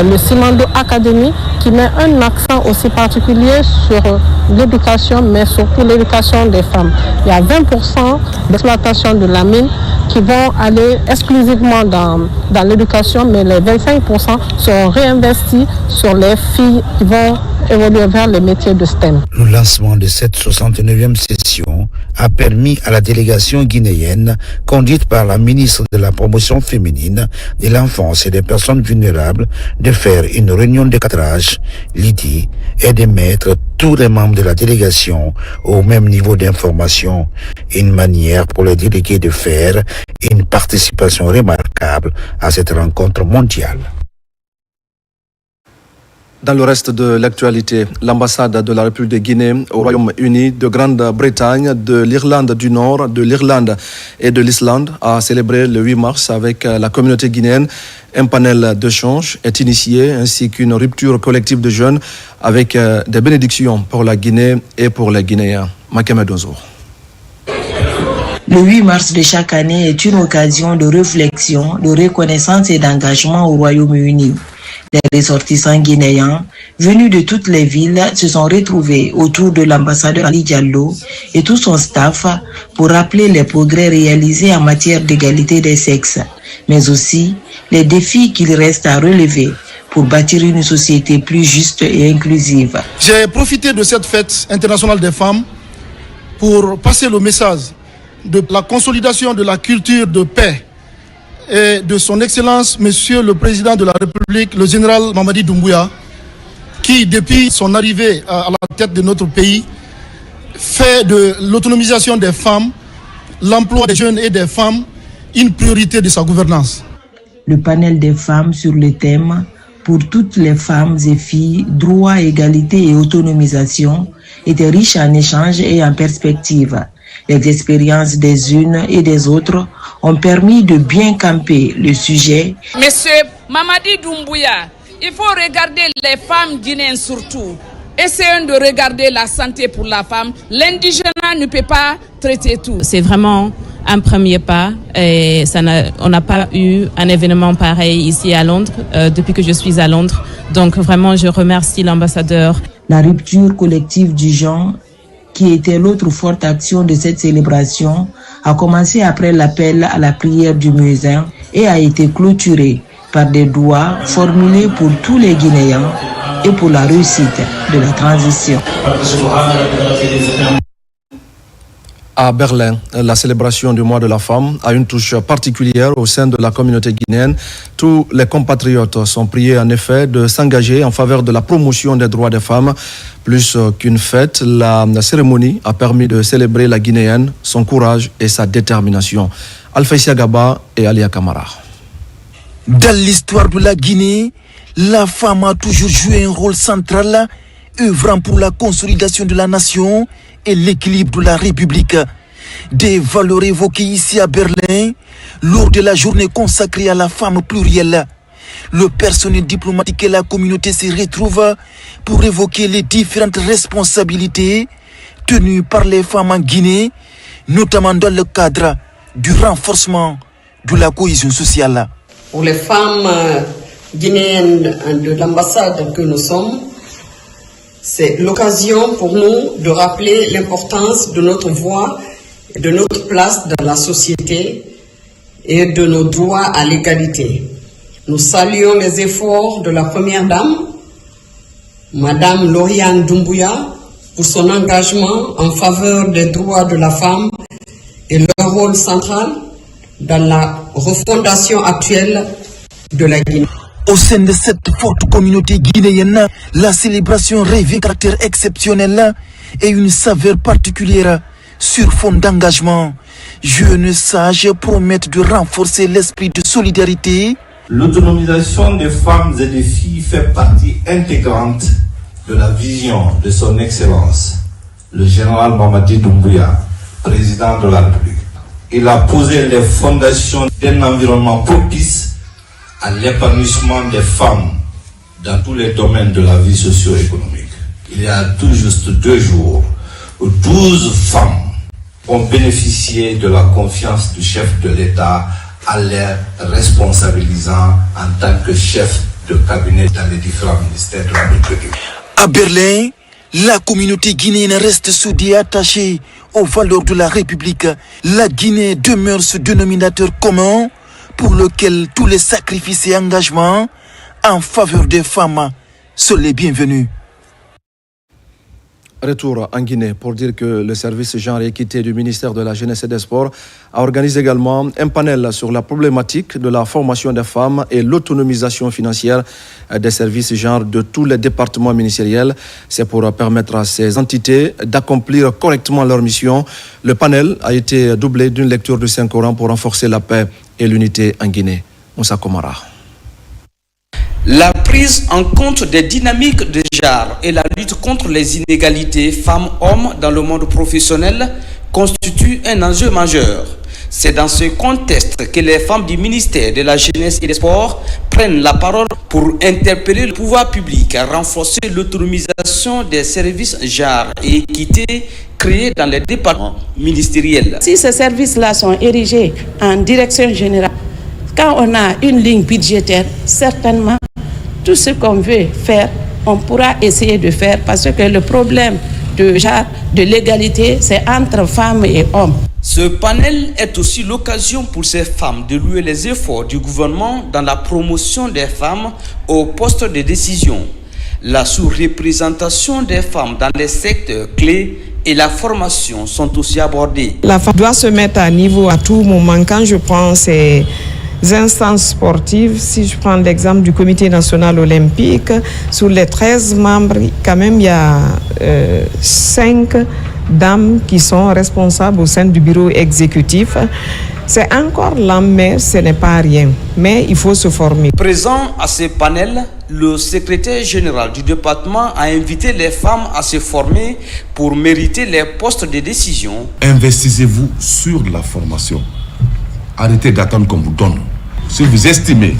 le Simandou Academy qui met un accent aussi particulier sur l'éducation mais surtout l'éducation des femmes. Il y a 20% d'exploitation de la mine qui vont aller exclusivement dans l'éducation, mais les 25% seront réinvestis sur les filles qui vont évoluer vers les métiers de STEM. Le lancement de cette 69e session a permis à la délégation guinéenne, conduite par la ministre de la Promotion féminine, de l'enfance et des personnes vulnérables, de faire une réunion de cadrage, l'idée est de mettre tous les membres de la délégation au même niveau d'information, une manière pour les délégués de faire une participation remarquable à cette rencontre mondiale. Dans le reste de l'actualité, l'ambassade de la République de Guinée au Royaume-Uni, de Grande-Bretagne, de l'Irlande du Nord, de l'Irlande et de l'Islande a célébré le 8 mars avec la communauté guinéenne. Un panel d'échange est initié ainsi qu'une rupture collective de jeunes avec des bénédictions pour la Guinée et pour les Guinéens. Makeme Donzo. Le 8 mars de chaque année est une occasion de réflexion, de reconnaissance et d'engagement au Royaume-Uni. Les ressortissants guinéens venus de toutes les villes se sont retrouvés autour de l'ambassadeur Ali Diallo et tout son staff pour rappeler les progrès réalisés en matière d'égalité des sexes, mais aussi les défis qu'il reste à relever pour bâtir une société plus juste et inclusive. J'ai profité de cette fête internationale des femmes pour passer le message de la consolidation de la culture de paix et de son Excellence, Monsieur le Président de la République, le général Mamadi Doumbouya, qui, depuis son arrivée à la tête de notre pays, fait de l'autonomisation des femmes, l'emploi des jeunes et des femmes, une priorité de sa gouvernance. Le panel des femmes sur le thème « Pour toutes les femmes et filles, droit, égalité et autonomisation » était riche en échanges et en perspectives. Les expériences des unes et des autres ont permis de bien camper le sujet. Monsieur Mamadi Doumbouya, il faut regarder les femmes guinéennes surtout. Essayons de regarder la santé pour la femme. L'indigénat ne peut pas traiter tout. C'est vraiment un premier pas et on n'a pas eu un événement pareil ici à Londres depuis que je suis à Londres. Donc vraiment, je remercie l'ambassadeur. La rupture collective du genre, qui était l'autre forte action de cette célébration, a commencé après l'appel à la prière du muezzin et a été clôturée par des doigts formulés pour tous les Guinéens et pour la réussite de la transition. À Berlin, la célébration du mois de la femme a une touche particulière au sein de la communauté guinéenne. Tous les compatriotes sont priés en effet de s'engager en faveur de la promotion des droits des femmes. Plus qu'une fête, la cérémonie a permis de célébrer la Guinéenne, son courage et sa détermination. Alphaïsia Gaba et Alia Kamara. Dans l'histoire de la Guinée, la femme a toujours joué un rôle central, œuvrant pour la consolidation de la nation et l'équilibre de la République. Des valeurs évoquées ici à Berlin lors de la journée consacrée à la femme plurielle. Le personnel diplomatique et la communauté se retrouvent pour évoquer les différentes responsabilités tenues par les femmes en Guinée, notamment dans le cadre du renforcement de la cohésion sociale. Pour les femmes guinéennes de l'ambassade que nous sommes, c'est l'occasion pour nous de rappeler l'importance de notre voix et de notre place dans la société et de nos droits à l'égalité. Nous saluons les efforts de la Première Dame, Madame Lauriane Doumbouya, pour son engagement en faveur des droits de la femme et leur rôle central dans la refondation actuelle de la Guinée. Au sein de cette forte communauté guinéenne, la célébration revêt un caractère exceptionnel et une saveur particulière sur fond d'engagement. Jeunes sages promettent de renforcer l'esprit de solidarité. L'autonomisation des femmes et des filles fait partie intégrante de la vision de son Excellence, le général Mamadi Doumbouya, président de la République. Il a posé les fondations d'un environnement propice à l'épanouissement des femmes dans tous les domaines de la vie socio-économique. Il y a tout juste 2 jours où 12 femmes ont bénéficié de la confiance du chef de l'État en les responsabilisant en tant que chef de cabinet dans les différents ministères de la République. À Berlin, La communauté guinéenne reste soudée et attachée aux valeurs de la République. La Guinée demeure ce dénominateur commun pour lequel tous les sacrifices et engagements en faveur des femmes sont les bienvenus. Retour en Guinée pour dire que le service genre et équité du ministère de la Jeunesse et des Sports a organisé également un panel sur la problématique de la formation des femmes et l'autonomisation financière des services genre de tous les départements ministériels. C'est pour permettre à ces entités d'accomplir correctement leur mission. Le panel a été doublé d'une lecture du Saint-Coran pour renforcer la paix et l'unité en Guinée. Moussa Komara. La prise en compte des dynamiques de genre et la lutte contre les inégalités femmes-hommes dans le monde professionnel constitue un enjeu majeur. C'est dans ce contexte que les femmes du ministère de la Jeunesse et des Sports prennent la parole pour interpeller le pouvoir public à renforcer l'autonomisation des services genre et équité créés dans les départements ministériels. Si ces services-là sont érigés en direction générale, quand on a une ligne budgétaire, certainement, tout ce qu'on veut faire, on pourra essayer de faire parce que le problème de genre, de l'égalité, c'est entre femmes et hommes. Ce panel est aussi l'occasion pour ces femmes de louer les efforts du gouvernement dans la promotion des femmes aux postes de décision. La sous-représentation des femmes dans les secteurs clés et la formation sont aussi abordées. La femme doit se mettre à niveau à tout moment. Quand je prends ces instances sportives, si je prends l'exemple du Comité national olympique, sur les 13 membres, quand même, il y a 5 dames qui sont responsables au sein du bureau exécutif. C'est encore lent, mais ce n'est pas rien. Mais il faut se former. Présent à ce panel, le secrétaire général du département a invité les femmes à se former pour mériter les postes de décision. Investissez-vous sur la formation. Arrêtez d'attendre qu'on vous donne. Si vous estimez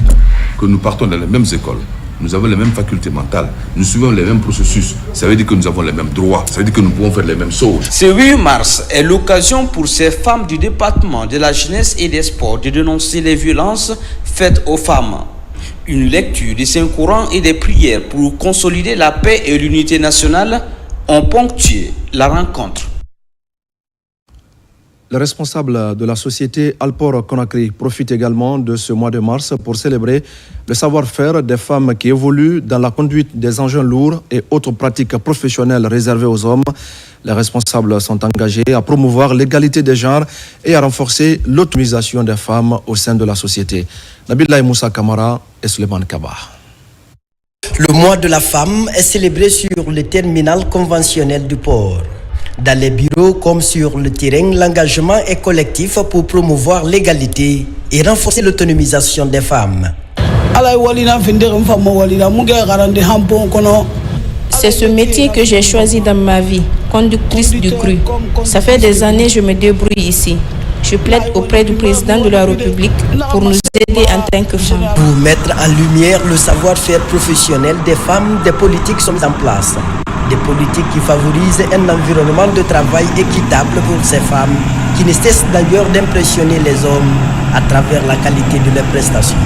que nous partons dans les mêmes écoles, nous avons les mêmes facultés mentales, nous suivons les mêmes processus, ça veut dire que nous avons les mêmes droits, ça veut dire que nous pouvons faire les mêmes choses. Ce 8 mars est l'occasion pour ces femmes du département de la Jeunesse et des Sports de dénoncer les violences faites aux femmes. Une lecture du Saint-Coran et des prières pour consolider la paix et l'unité nationale ont ponctué la rencontre. Le responsable de la société Alport Conakry profite également de ce mois de mars pour célébrer le savoir-faire des femmes qui évoluent dans la conduite des engins lourds et autres pratiques professionnelles réservées aux hommes. Les responsables sont engagés à promouvoir l'égalité des genres et à renforcer l'autonomisation des femmes au sein de la société. Nabilaï Moussa Kamara et Suleiman Kaba. Le mois de la femme est célébré sur le terminal conventionnel du port. Dans les bureaux comme sur le terrain, l'engagement est collectif pour promouvoir l'égalité et renforcer l'autonomisation des femmes. C'est ce métier que j'ai choisi dans ma vie, conductrice du cru. Ça fait des années que je me débrouille ici. Je plaide auprès du président de la République pour nous aider en tant que femmes. Pour mettre en lumière le savoir-faire professionnel des femmes, des politiques sont en place. Des politiques qui favorisent un environnement de travail équitable pour ces femmes, qui ne cessent d'ailleurs d'impressionner les hommes à travers la qualité de leurs prestations.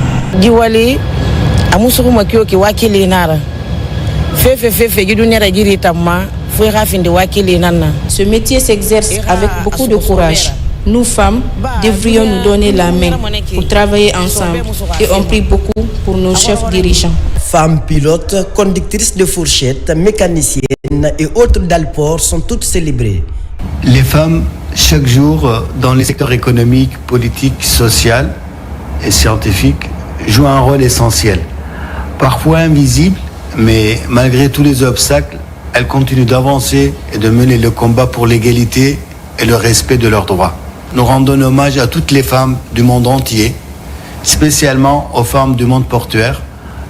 Ce métier s'exerce avec beaucoup de courage. Nous, femmes, devrions nous donner la main pour travailler ensemble et on prie beaucoup pour nos chefs dirigeants. Femmes pilotes, conductrices de fourchettes, mécaniciennes et autres d'Alport sont toutes célébrées. Les femmes, chaque jour, dans les secteurs économiques, politiques, sociaux et scientifiques, jouent un rôle essentiel. Parfois invisible, mais malgré tous les obstacles, elles continuent d'avancer et de mener le combat pour l'égalité et le respect de leurs droits. Nous rendons hommage à toutes les femmes du monde entier, spécialement aux femmes du monde portuaire,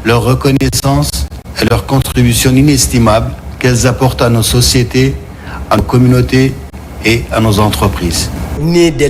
leur reconnaissance et leur contribution inestimable qu'elles apportent à nos sociétés, à nos communautés et à nos entreprises. Née dès